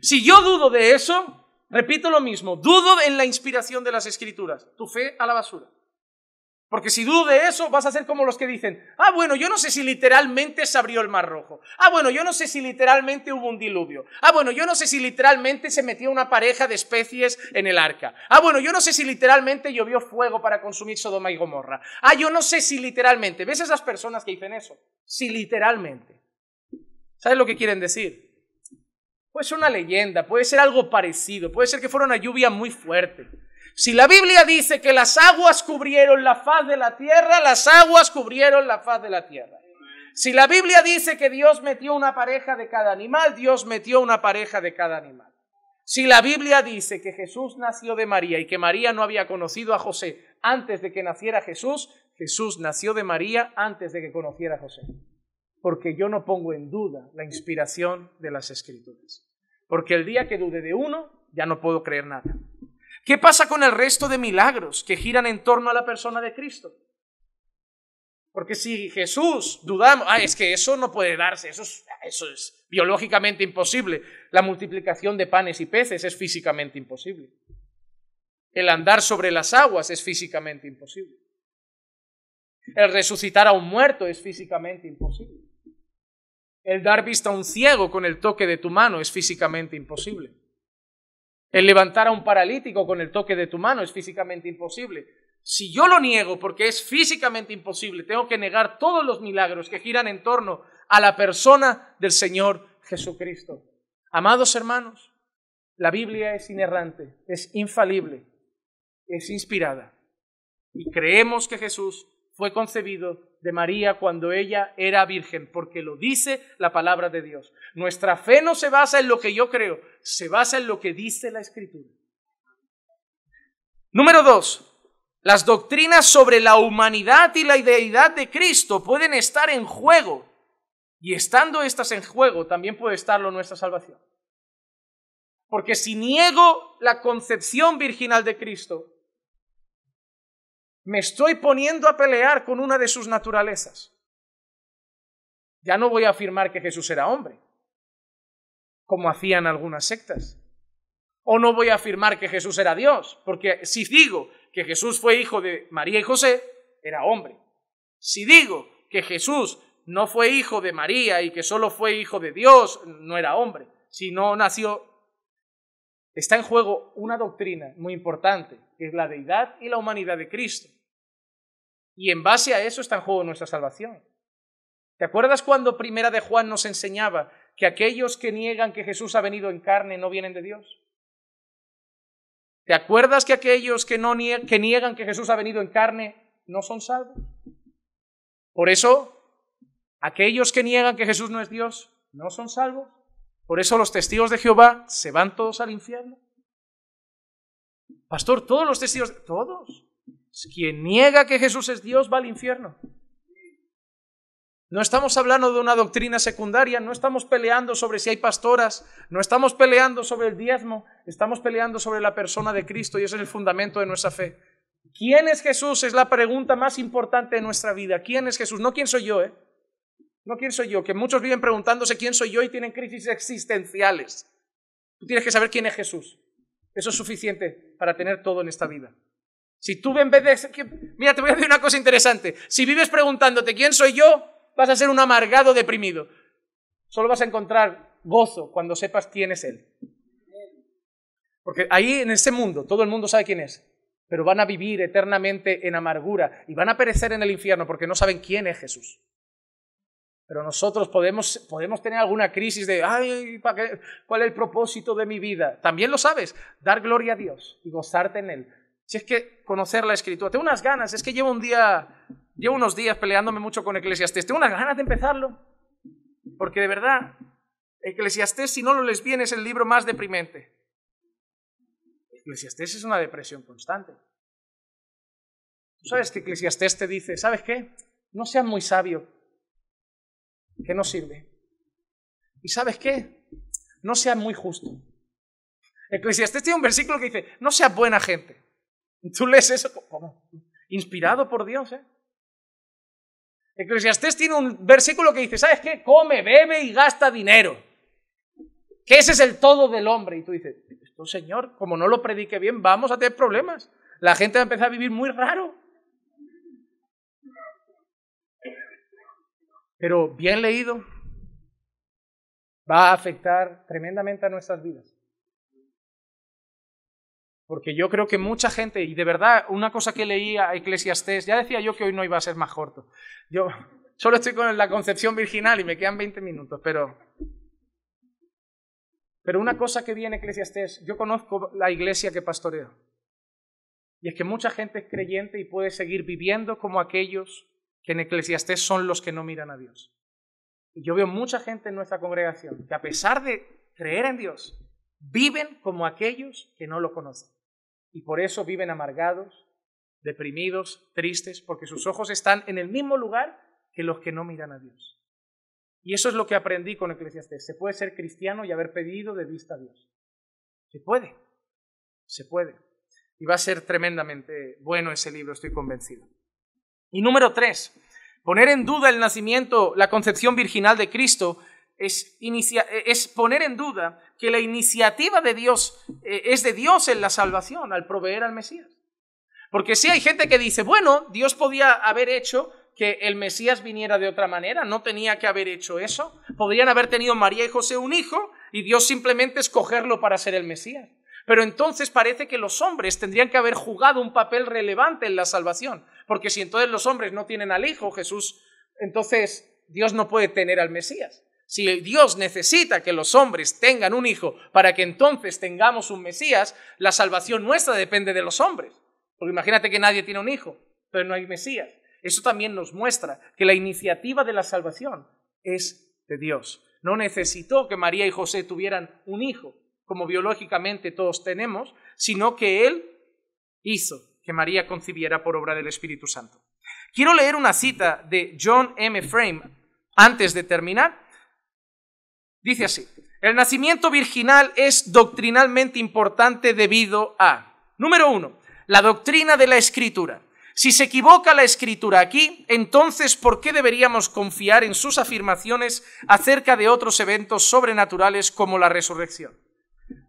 B: Si yo dudo de eso, repito lo mismo, dudo en la inspiración de las Escrituras. Tu fe a la basura. Porque si dudo de eso, vas a ser como los que dicen, bueno, yo no sé si literalmente se abrió el Mar Rojo. Bueno, yo no sé si literalmente hubo un diluvio. Bueno, yo no sé si literalmente se metió una pareja de especies en el arca. Bueno, yo no sé si literalmente llovió fuego para consumir Sodoma y Gomorra. Yo no sé si literalmente. ¿Ves esas personas que dicen eso? Si literalmente. ¿Sabes lo que quieren decir? Puede ser una leyenda, puede ser algo parecido, puede ser que fuera una lluvia muy fuerte. Si la Biblia dice que las aguas cubrieron la faz de la tierra, las aguas cubrieron la faz de la tierra. Si la Biblia dice que Dios metió una pareja de cada animal, Dios metió una pareja de cada animal. Si la Biblia dice que Jesús nació de María y que María no había conocido a José antes de que naciera Jesús, Jesús nació de María antes de que conociera a José. Porque yo no pongo en duda la inspiración de las Escrituras. Porque el día que dude de uno, ya no puedo creer nada. ¿Qué pasa con el resto de milagros que giran en torno a la persona de Cristo? Porque si Jesús dudamos, es que eso no puede darse, eso es biológicamente imposible. La multiplicación de panes y peces es físicamente imposible. El andar sobre las aguas es físicamente imposible. El resucitar a un muerto es físicamente imposible. El dar vista a un ciego con el toque de tu mano es físicamente imposible. El levantar a un paralítico con el toque de tu mano es físicamente imposible. Si yo lo niego porque es físicamente imposible, tengo que negar todos los milagros que giran en torno a la persona del Señor Jesucristo. Amados hermanos, la Biblia es inerrante, es infalible, es inspirada. Y creemos que Jesús fue concebido de María cuando ella era virgen, porque lo dice la palabra de Dios. Nuestra fe no se basa en lo que yo creo, se basa en lo que dice la Escritura. Número 2. Las doctrinas sobre la humanidad y la deidad de Cristo pueden estar en juego, y estando estas en juego, también puede estarlo nuestra salvación. Porque si niego la concepción virginal de Cristo, me estoy poniendo a pelear con una de sus naturalezas. Ya no voy a afirmar que Jesús era hombre, como hacían algunas sectas. O no voy a afirmar que Jesús era Dios, porque si digo que Jesús fue hijo de María y José, era hombre. Si digo que Jesús no fue hijo de María y que solo fue hijo de Dios, no era hombre. Si no nació, está en juego una doctrina muy importante, que es la deidad y la humanidad de Cristo. Y en base a eso está en juego nuestra salvación. ¿Te acuerdas cuando Primera de Juan nos enseñaba que aquellos que niegan que Jesús ha venido en carne no vienen de Dios? ¿Te acuerdas que aquellos que niegan que Jesús ha venido en carne no son salvos? Por eso, aquellos que niegan que Jesús no es Dios no son salvos. Por eso los testigos de Jehová se van todos al infierno. Pastor, todos los testigos, todos. Quien niega que Jesús es Dios va al infierno. No estamos hablando de una doctrina secundaria, no estamos peleando sobre si hay pastoras, no estamos peleando sobre el diezmo, estamos peleando sobre la persona de Cristo y ese es el fundamento de nuestra fe. ¿Quién es Jesús? Es la pregunta más importante de nuestra vida. ¿Quién es Jesús? No quién soy yo, No quién soy yo, que muchos viven preguntándose quién soy yo y tienen crisis existenciales. Tú tienes que saber quién es Jesús. Eso es suficiente para tener todo en esta vida. Si tú en vez de... Mira, te voy a decir una cosa interesante. Si vives preguntándote quién soy yo, vas a ser un amargado deprimido. Solo vas a encontrar gozo cuando sepas quién es Él. Porque ahí en este mundo, todo el mundo sabe quién es, pero van a vivir eternamente en amargura y van a perecer en el infierno porque no saben quién es Jesús. Pero nosotros podemos tener alguna crisis de, ay, ¿cuál es el propósito de mi vida? También lo sabes, dar gloria a Dios y gozarte en Él. Si es que conocer la Escritura, tengo unas ganas, es que llevo unos días peleándome mucho con Eclesiastés, tengo unas ganas de empezarlo, porque de verdad, Eclesiastés, si no lo lees bien, es el libro más deprimente. Eclesiastés es una depresión constante. ¿Tú sabes que Eclesiastés te dice, ¿sabes qué? No seas muy sabio, que no sirve. ¿Y sabes qué? No seas muy justo. Eclesiastés tiene un versículo que dice, no seas buena gente. Y tú lees eso como inspirado por Dios, Eclesiastés tiene un versículo que dice, ¿sabes qué? Come, bebe y gasta dinero. Que ese es el todo del hombre. Y tú dices, esto, Señor, como no lo predique bien, vamos a tener problemas. La gente va a empezar a vivir muy raro. Pero bien leído, va a afectar tremendamente a nuestras vidas. Porque yo creo que mucha gente, y de verdad, una cosa que leía a Eclesiastés, ya decía yo que hoy no iba a ser más corto. Yo solo estoy con la concepción virginal y me quedan 20 minutos, pero una cosa que vi en Eclesiastés, yo conozco la iglesia que pastoreo. Y es que mucha gente es creyente y puede seguir viviendo como aquellos que en Eclesiastés son los que no miran a Dios. Y yo veo mucha gente en nuestra congregación que a pesar de creer en Dios, viven como aquellos que no lo conocen. Y por eso viven amargados, deprimidos, tristes, porque sus ojos están en el mismo lugar que los que no miran a Dios. Y eso es lo que aprendí con Eclesiastés. Se puede ser cristiano y haber perdido de vista a Dios. Se puede. Y va a ser tremendamente bueno ese libro, estoy convencido. Y número 3, poner en duda el nacimiento, la concepción virginal de Cristo, es poner en duda que la iniciativa de Dios es de Dios en la salvación, al proveer al Mesías. Porque sí hay gente que dice, bueno, Dios podía haber hecho que el Mesías viniera de otra manera, no tenía que haber hecho eso. Podrían haber tenido María y José un hijo y Dios simplemente escogerlo para ser el Mesías. Pero entonces parece que los hombres tendrían que haber jugado un papel relevante en la salvación, porque si entonces los hombres no tienen al Hijo, Jesús, entonces Dios no puede tener al Mesías. Si Dios necesita que los hombres tengan un hijo para que entonces tengamos un Mesías, la salvación nuestra depende de los hombres. Porque imagínate que nadie tiene un hijo, pero no hay Mesías. Eso también nos muestra que la iniciativa de la salvación es de Dios. No necesitó que María y José tuvieran un hijo, como biológicamente todos tenemos, sino que Él hizo que María concibiera por obra del Espíritu Santo. Quiero leer una cita de John M. Frame antes de terminar. Dice así: el nacimiento virginal es doctrinalmente importante debido a, número 1, la doctrina de la Escritura. Si se equivoca la Escritura aquí, entonces ¿por qué deberíamos confiar en sus afirmaciones acerca de otros eventos sobrenaturales como la resurrección?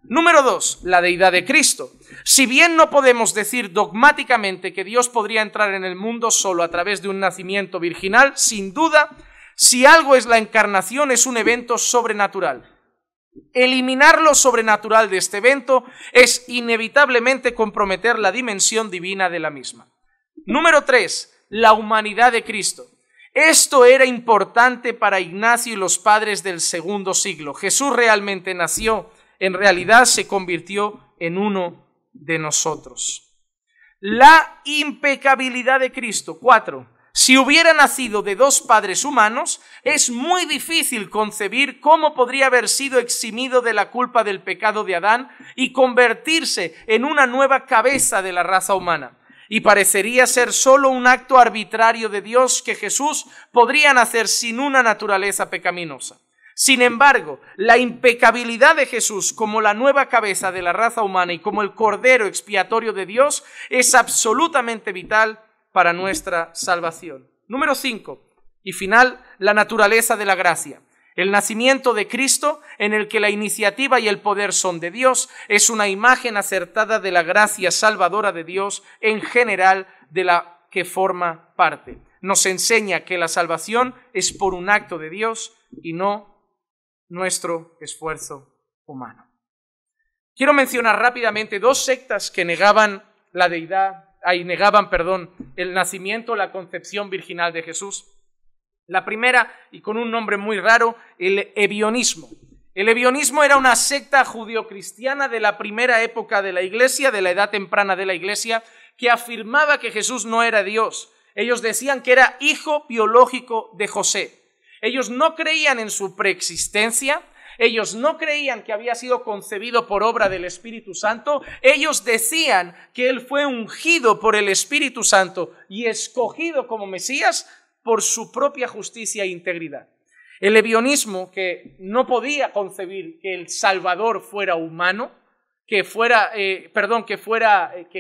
B: Número 2, la deidad de Cristo. Si bien no podemos decir dogmáticamente que Dios podría entrar en el mundo solo a través de un nacimiento virginal, sin duda, si algo es la encarnación, es un evento sobrenatural. Eliminar lo sobrenatural de este evento es inevitablemente comprometer la dimensión divina de la misma. Número 3, la humanidad de Cristo. Esto era importante para Ignacio y los padres del segundo siglo. Jesús realmente nació, en realidad se convirtió en uno de nosotros. La impecabilidad de Cristo. 4. Si hubiera nacido de dos padres humanos, es muy difícil concebir cómo podría haber sido eximido de la culpa del pecado de Adán y convertirse en una nueva cabeza de la raza humana. y parecería ser solo un acto arbitrario de Dios que Jesús podría hacer sin una naturaleza pecaminosa. Sin embargo, la impecabilidad de Jesús como la nueva cabeza de la raza humana y como el Cordero expiatorio de Dios es absolutamente vital para nuestra salvación. Número 5, y final, la naturaleza de la gracia. El nacimiento de Cristo, en el que la iniciativa y el poder son de Dios, es una imagen acertada de la gracia salvadora de Dios en general de la que forma parte. Nos enseña que la salvación es por un acto de Dios y no nuestro esfuerzo humano. Quiero mencionar rápidamente dos sectas que negaban la deidad, el nacimiento, la concepción virginal de Jesús. La primera, y con un nombre muy raro, el ebionismo. El ebionismo era una secta judio-cristiana de la primera época de la Iglesia, de la edad temprana de la Iglesia, que afirmaba que Jesús no era Dios. Ellos decían que era hijo biológico de José. Ellos no creían en su preexistencia, ellos no creían que había sido concebido por obra del Espíritu Santo, ellos decían que él fue ungido por el Espíritu Santo y escogido como Mesías por su propia justicia e integridad. El ebionismo, que no podía concebir que el Salvador fuera humano, que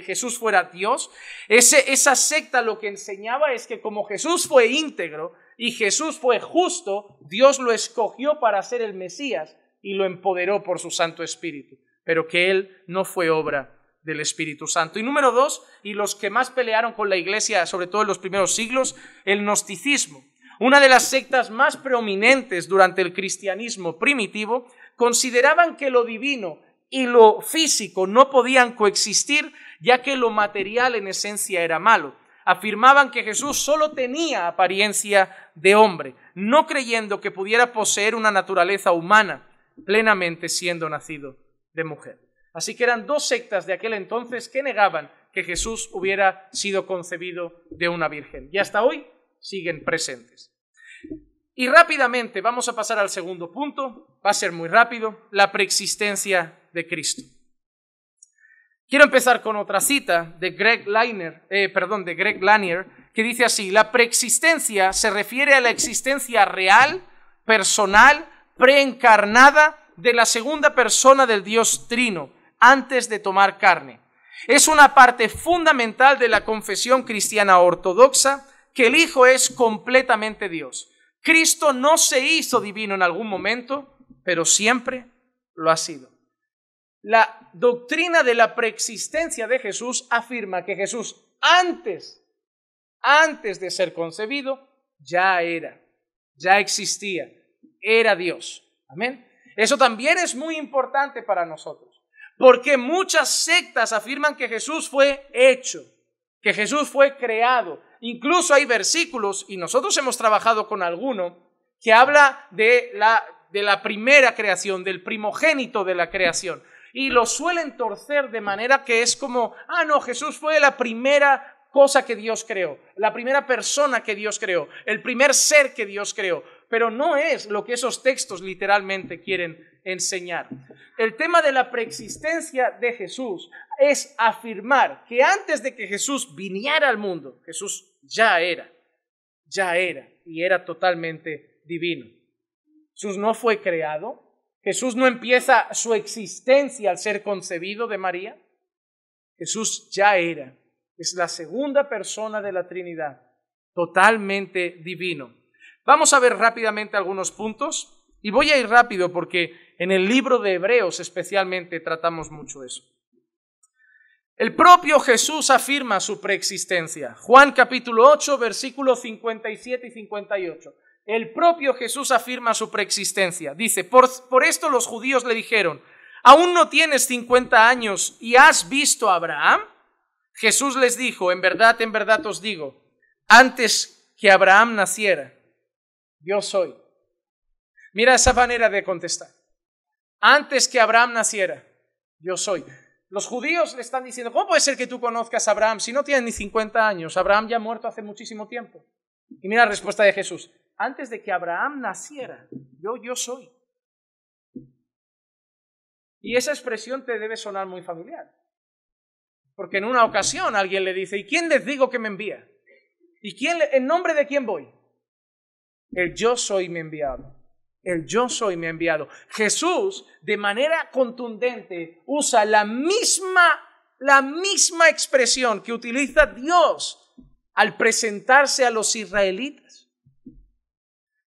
B: Jesús fuera Dios, esa secta lo que enseñaba es que como Jesús fue íntegro y Jesús fue justo, Dios lo escogió para ser el Mesías y lo empoderó por su Santo Espíritu, pero que él no fue obra del Espíritu Santo. Y número 2, y los que más pelearon con la Iglesia, sobre todo en los primeros siglos, el gnosticismo. Una de las sectas más prominentes durante el cristianismo primitivo, consideraban que lo divino y lo físico no podían coexistir, ya que lo material en esencia era malo. Afirmaban que Jesús solo tenía apariencia de hombre, no creyendo que pudiera poseer una naturaleza humana, plenamente siendo nacido de mujer. Así que eran dos sectas de aquel entonces que negaban que Jesús hubiera sido concebido de una virgen. Y hasta hoy siguen presentes. Y rápidamente vamos a pasar al segundo punto, va a ser muy rápido, la preexistencia de Cristo. Quiero empezar con otra cita de Greg Lanier, que dice así: la preexistencia se refiere a la existencia real, personal, preencarnada de la segunda persona del Dios Trino, antes de tomar carne. Es una parte fundamental de la confesión cristiana ortodoxa que el Hijo es completamente Dios. Cristo no se hizo divino en algún momento, pero siempre lo ha sido. La doctrina de la preexistencia de Jesús afirma que Jesús antes de ser concebido ya existía, era Dios. Amén. Eso también es muy importante para nosotros, porque muchas sectas afirman que Jesús fue hecho, que Jesús fue creado. Incluso hay versículos, y nosotros hemos trabajado con alguno, que habla de la primera creación, del primogénito de la creación. Y lo suelen torcer de manera que es como, Jesús fue la primera cosa que Dios creó, la primera persona que Dios creó, el primer ser que Dios creó. Pero no es lo que esos textos literalmente quieren enseñar. El tema de la preexistencia de Jesús es afirmar que antes de que Jesús viniera al mundo, Jesús ya era y era totalmente divino. Jesús no fue creado, Jesús no empieza su existencia al ser concebido de María. Jesús ya era, es la segunda persona de la Trinidad, totalmente divino. Vamos a ver rápidamente algunos puntos y voy a ir rápido porque en el libro de Hebreos especialmente tratamos mucho eso. El propio Jesús afirma su preexistencia. Juan capítulo 8, versículos 57 y 58. El propio Jesús afirma su preexistencia. Dice, por esto los judíos le dijeron, ¿aún no tienes 50 años y has visto a Abraham? Jesús les dijo, en verdad os digo, antes que Abraham naciera, yo soy. Mira esa manera de contestar. Antes que Abraham naciera, yo soy. Los judíos le están diciendo, ¿cómo puede ser que tú conozcas a Abraham si no tienes ni 50 años? Abraham ya ha muerto hace muchísimo tiempo. Y mira la respuesta de Jesús. Antes de que Abraham naciera, yo soy. Y esa expresión te debe sonar muy familiar. Porque en una ocasión alguien le dice, ¿y quién les digo que me envía? ¿Y en nombre de quién voy? El yo soy me enviado. El yo soy me enviado. Jesús, de manera contundente, usa la misma expresión que utiliza Dios al presentarse a los israelitas.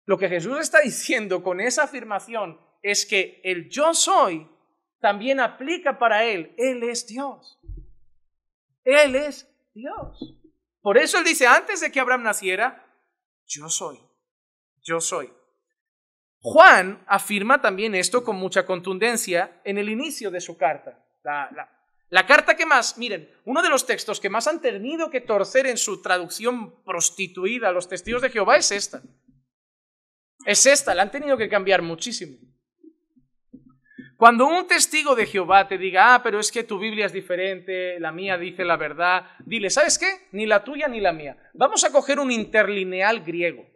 B: Lo que Jesús está diciendo con esa afirmación es que el yo soy también aplica para él. Él es Dios. Él es Dios. Por eso él dice, antes de que Abraham naciera, yo soy. Yo soy. Juan afirma también esto con mucha contundencia en el inicio de su carta. La carta que más, miren, uno de los textos que más han tenido que torcer en su traducción prostituida a los testigos de Jehová es esta. Es esta, la han tenido que cambiar muchísimo. Cuando un testigo de Jehová te diga, pero es que tu Biblia es diferente, la mía dice la verdad, dile, ¿sabes qué? Ni la tuya ni la mía. Vamos a coger un interlineal griego.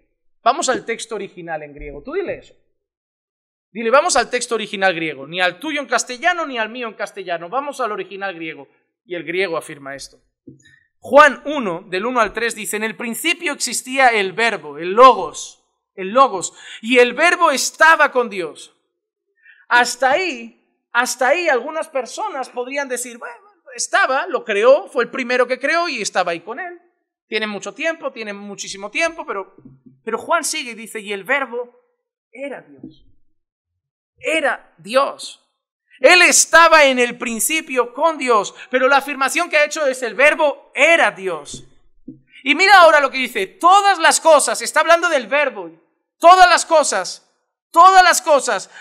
B: Vamos al texto original en griego. Tú dile eso. Dile, vamos al texto original griego. Ni al tuyo en castellano ni al mío en castellano. Vamos al original griego. Y el griego afirma esto. Juan 1, del 1 al 3 dice, en el principio existía el verbo, el logos, y el verbo estaba con Dios. Hasta ahí algunas personas podrían decir, bueno, estaba, lo creó, fue el primero que creó y estaba ahí con él. Tiene mucho tiempo, tiene muchísimo tiempo, pero Juan sigue y dice, y el verbo era Dios. Era Dios. Él estaba en el principio con Dios, pero la afirmación que ha hecho es el verbo era Dios. Y mira ahora lo que dice, todas las cosas, está hablando del verbo, todas las cosas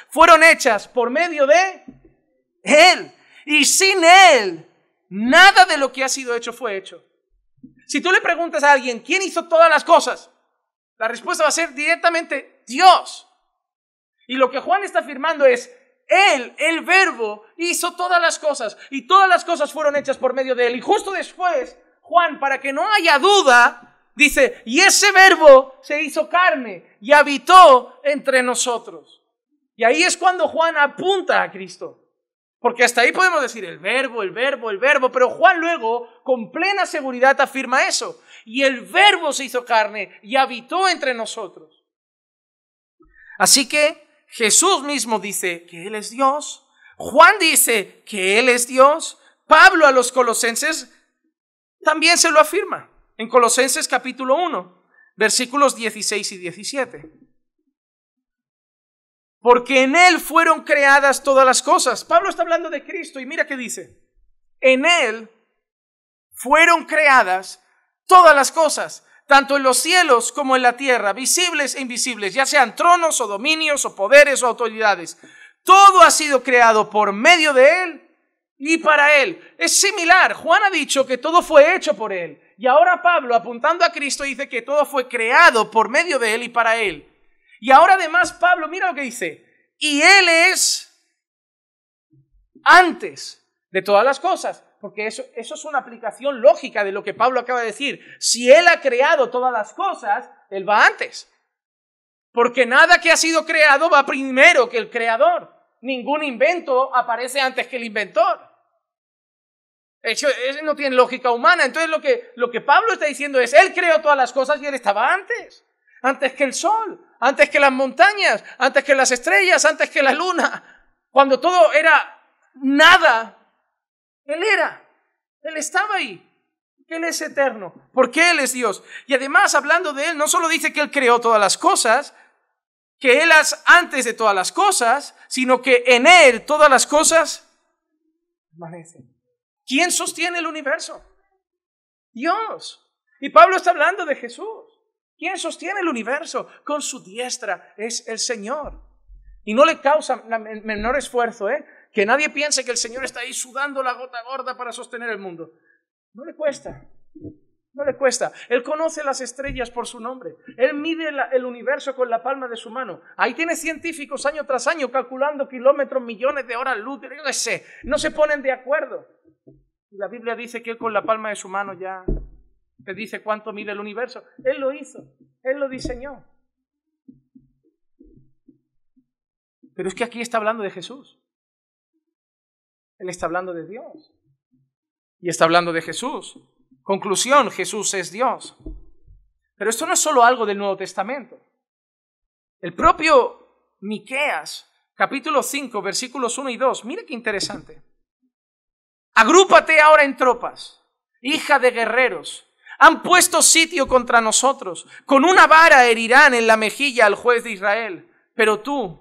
B: fueron hechas por medio de Él. Y sin Él, nada de lo que ha sido hecho fue hecho. Si tú le preguntas a alguien, ¿quién hizo todas las cosas? La respuesta va a ser directamente Dios. Y lo que Juan está afirmando es, Él, el verbo, hizo todas las cosas. Y todas las cosas fueron hechas por medio de Él. Y justo después, Juan, para que no haya duda, dice, y ese verbo se hizo carne y habitó entre nosotros. Y ahí es cuando Juan apunta a Cristo. Porque hasta ahí podemos decir el verbo, pero Juan luego con plena seguridad afirma eso. Y el verbo se hizo carne y habitó entre nosotros. Así que Jesús mismo dice que Él es Dios. Juan dice que Él es Dios. Pablo a los colosenses también se lo afirma. En Colosenses capítulo 1, versículos 16 y 17. Porque en Él fueron creadas todas las cosas. Pablo está hablando de Cristo y mira qué dice. En Él fueron creadas todas las cosas, tanto en los cielos como en la tierra, visibles e invisibles, ya sean tronos o dominios o poderes o autoridades. Todo ha sido creado por medio de Él y para Él. Es similar. Juan ha dicho que todo fue hecho por Él. Y ahora Pablo, apuntando a Cristo, dice que todo fue creado por medio de Él y para Él. Y ahora además Pablo, mira lo que dice. Y Él es antes de todas las cosas. Porque eso es una aplicación lógica de lo que Pablo acaba de decir. Si Él ha creado todas las cosas, Él va antes. Porque nada que ha sido creado va primero que el creador. Ningún invento aparece antes que el inventor. Eso no tiene lógica humana. Entonces lo que Pablo está diciendo es, Él creó todas las cosas y Él estaba antes. Antes que el sol, antes que las montañas, antes que las estrellas, antes que la luna. Cuando todo era nada, Él era. Él estaba ahí. Él es eterno. Porque Él es Dios. Y además, hablando de Él, no solo dice que Él creó todas las cosas, que Él es antes de todas las cosas, sino que en Él todas las cosas permanecen. ¿Quién sostiene el universo? Dios. Y Pablo está hablando de Jesús. ¿Quién sostiene el universo? Con su diestra es el Señor. Y no le causa menor esfuerzo, que nadie piense que el Señor está ahí sudando la gota gorda para sostener el mundo. No le cuesta. No le cuesta. Él conoce las estrellas por su nombre. Él mide el universo con la palma de su mano. Ahí tiene científicos año tras año calculando kilómetros, millones de horas luz. Yo qué sé. No se ponen de acuerdo. Y la Biblia dice que Él con la palma de su mano ya te dice cuánto mide el universo. Él lo hizo. Él lo diseñó. Pero es que aquí está hablando de Jesús. Él está hablando de Dios. Y está hablando de Jesús. Conclusión, Jesús es Dios. Pero esto no es solo algo del Nuevo Testamento. El propio Miqueas, capítulo 5, versículos 1 y 2, mira qué interesante. Agrúpate ahora en tropas, hija de guerreros. Han puesto sitio contra nosotros. Con una vara herirán en la mejilla al juez de Israel. Pero tú,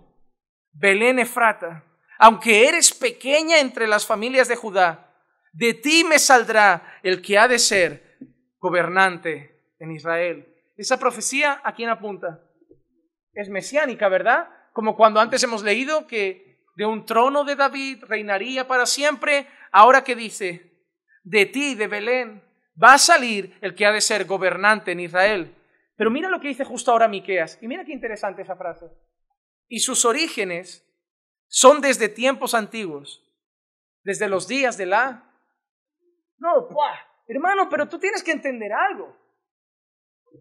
B: Belén Efrata, aunque eres pequeña entre las familias de Judá, de ti me saldrá el que ha de ser gobernante en Israel. Esa profecía, ¿a quién apunta? Es mesiánica, ¿verdad? Como cuando antes hemos leído que de un trono de David reinaría para siempre. Ahora que dice, de ti, de Belén, va a salir el que ha de ser gobernante en Israel. Pero mira lo que dice justo ahora Miqueas. Y mira qué interesante esa frase. Y sus orígenes son desde tiempos antiguos, desde los días de la... No, hermano, pero tú tienes que entender algo.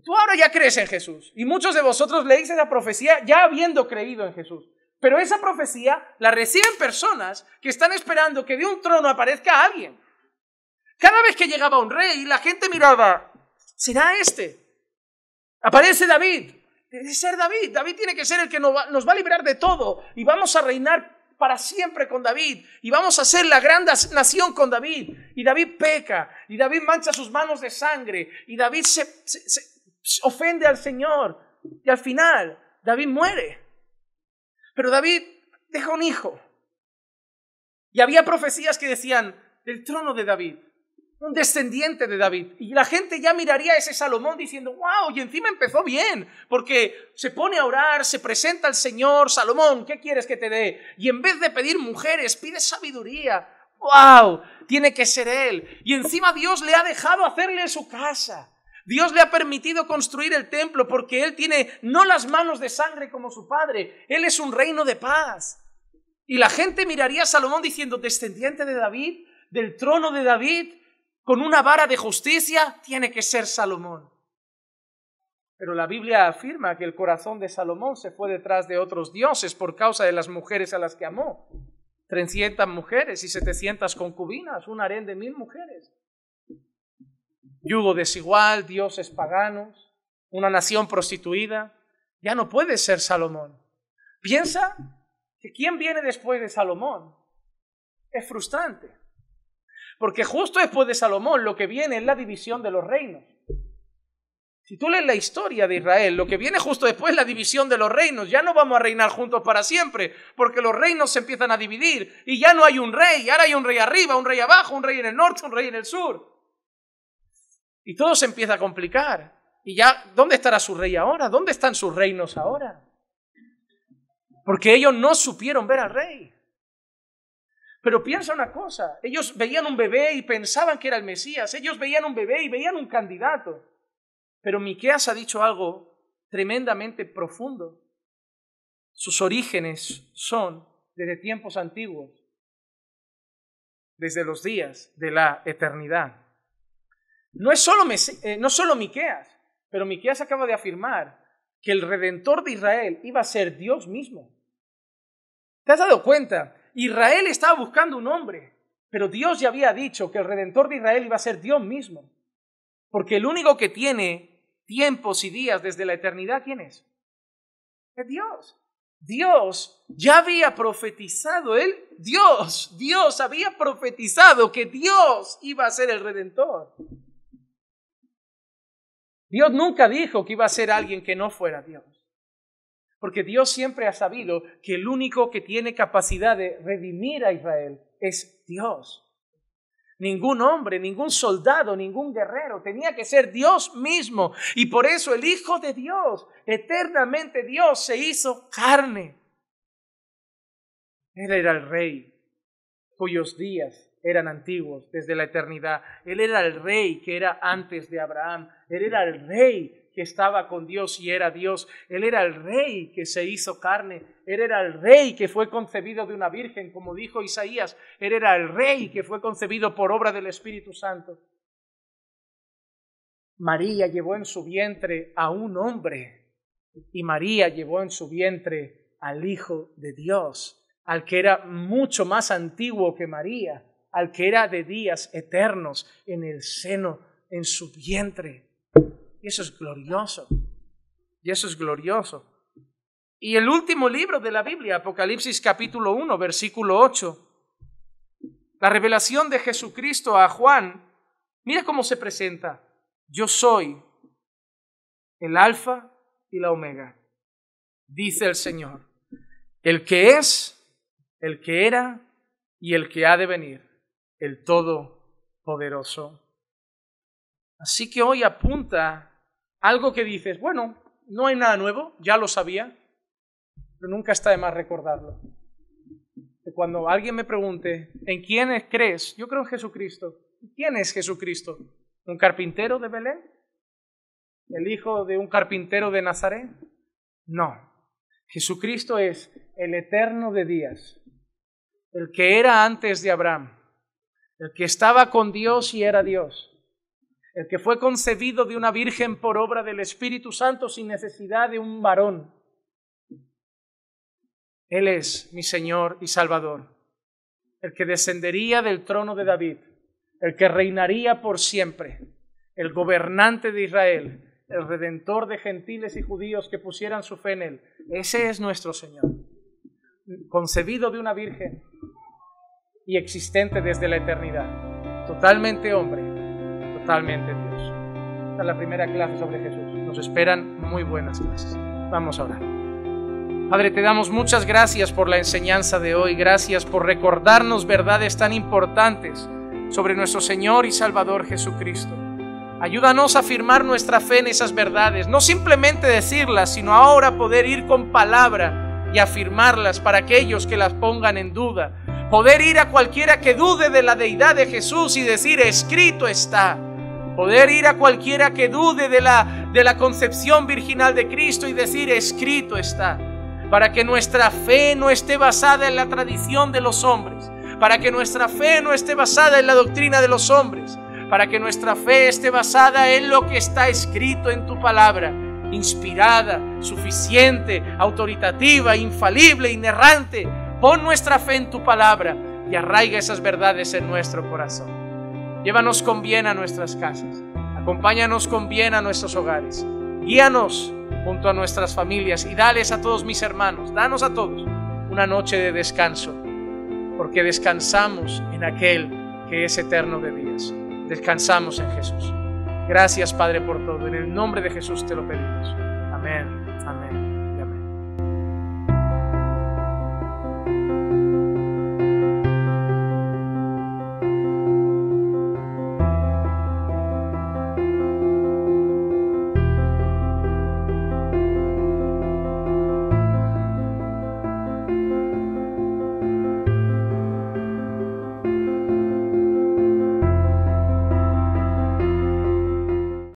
B: Tú ahora ya crees en Jesús. Y muchos de vosotros leéis esa profecía ya habiendo creído en Jesús. Pero esa profecía la reciben personas que están esperando que de un trono aparezca alguien. Cada vez que llegaba un rey, la gente miraba, ¿será este? Aparece David. Debe ser David. David tiene que ser el que nos va a librar de todo. Y vamos a reinar para siempre con David. Y vamos a ser la gran nación con David. Y David peca. Y David mancha sus manos de sangre. Y David se ofende al Señor. Y al final, David muere. Pero David deja un hijo. Y había profecías que decían, del trono de David, un descendiente de David. Y la gente ya miraría a ese Salomón diciendo, wow, y encima empezó bien, porque se pone a orar, se presenta al Señor. Salomón, ¿qué quieres que te dé? Y en vez de pedir mujeres, pide sabiduría. Wow, tiene que ser él. Y encima Dios le ha dejado hacerle su casa. Dios le ha permitido construir el templo porque él tiene no las manos de sangre como su padre. Él es un reino de paz. Y la gente miraría a Salomón diciendo, descendiente de David, del trono de David, con una vara de justicia, tiene que ser Salomón. Pero la Biblia afirma que el corazón de Salomón se fue detrás de otros dioses por causa de las mujeres a las que amó. 300 mujeres y 700 concubinas, un harén de 1000 mujeres. Yugo desigual, dioses paganos, una nación prostituida. Ya no puede ser Salomón. Piensa que ¿quién viene después de Salomón? Es frustrante. Porque justo después de Salomón lo que viene es la división de los reinos. Si tú lees la historia de Israel, lo que viene justo después es la división de los reinos. Ya no vamos a reinar juntos para siempre, porque los reinos se empiezan a dividir y ya no hay un rey. Ahora hay un rey arriba, un rey abajo, un rey en el norte, un rey en el sur. Y todo se empieza a complicar. Y ya, ¿dónde estará su rey ahora? ¿Dónde están sus reinos ahora? Porque ellos no supieron ver al rey. Pero piensa una cosa, ellos veían un bebé y pensaban que era el Mesías, ellos veían un bebé y veían un candidato. Pero Miqueas ha dicho algo tremendamente profundo. Sus orígenes son desde tiempos antiguos, desde los días de la eternidad. No es solo Miqueas, pero Miqueas acaba de afirmar que el Redentor de Israel iba a ser Dios mismo. ¿Te has dado cuenta? Israel estaba buscando un hombre, pero Dios ya había dicho que el Redentor de Israel iba a ser Dios mismo. Porque el único que tiene tiempos y días desde la eternidad, ¿quién es? Es Dios. Dios ya había profetizado, Dios había profetizado que Dios iba a ser el Redentor. Dios nunca dijo que iba a ser alguien que no fuera Dios. Porque Dios siempre ha sabido que el único que tiene capacidad de redimir a Israel es Dios. Ningún hombre, ningún soldado, ningún guerrero, tenía que ser Dios mismo. Y por eso el Hijo de Dios, eternamente Dios, se hizo carne. Él era el Rey, cuyos días eran antiguos desde la eternidad. Él era el Rey que era antes de Abraham. Él era el Rey que estaba con Dios y era Dios. Él era el Rey que se hizo carne. Él era el Rey que fue concebido de una virgen, como dijo Isaías. Él era el Rey que fue concebido por obra del Espíritu Santo. María llevó en su vientre a un hombre y María llevó en su vientre al Hijo de Dios, al que era mucho más antiguo que María, al que era de días eternos en el seno, en su vientre. Y eso es glorioso. Y eso es glorioso. Y el último libro de la Biblia, Apocalipsis capítulo 1, versículo 8, la revelación de Jesucristo a Juan, mira cómo se presenta. Yo soy el Alfa y la Omega, dice el Señor, el que es, el que era y el que ha de venir, el Todopoderoso. Así que hoy apunta algo que dices, bueno, no hay nada nuevo, ya lo sabía, pero nunca está de más recordarlo. Que cuando alguien me pregunte, ¿en quién crees? Yo creo en Jesucristo. ¿Quién es Jesucristo? ¿Un carpintero de Belén? ¿El hijo de un carpintero de Nazaret? No. Jesucristo es el eterno de días, el que era antes de Abraham, el que estaba con Dios y era Dios, el que fue concebido de una virgen por obra del Espíritu Santo sin necesidad de un varón. Él es mi Señor y Salvador, el que descendería del trono de David, el que reinaría por siempre, el gobernante de Israel, el redentor de gentiles y judíos que pusieran su fe en Él. Ese es nuestro Señor, concebido de una virgen y existente desde la eternidad, totalmente hombre, totalmente Dios. Esta es la primera clase sobre Jesús. Nos esperan muy buenas clases. Vamos a orar. Padre, te damos muchas gracias por la enseñanza de hoy. Gracias por recordarnos verdades tan importantes sobre nuestro Señor y Salvador Jesucristo. Ayúdanos a afirmar nuestra fe en esas verdades, no simplemente decirlas, sino ahora poder ir con palabra y afirmarlas para aquellos que las pongan en duda. Poder ir a cualquiera que dude de la deidad de Jesús y decir, escrito está. Poder ir a cualquiera que dude de la concepción virginal de Cristo y decir, escrito está. Para que nuestra fe no esté basada en la tradición de los hombres, para que nuestra fe no esté basada en la doctrina de los hombres, para que nuestra fe esté basada en lo que está escrito en tu palabra, inspirada, suficiente, autoritativa, infalible, inerrante. Pon nuestra fe en tu palabra y arraiga esas verdades en nuestro corazón. Llévanos con bien a nuestras casas, acompáñanos con bien a nuestros hogares, guíanos junto a nuestras familias y dales a todos mis hermanos, danos a todos una noche de descanso, porque descansamos en aquel que es eterno de días. Descansamos en Jesús. Gracias, Padre, por todo. En el nombre de Jesús te lo pedimos. Amén. Amén.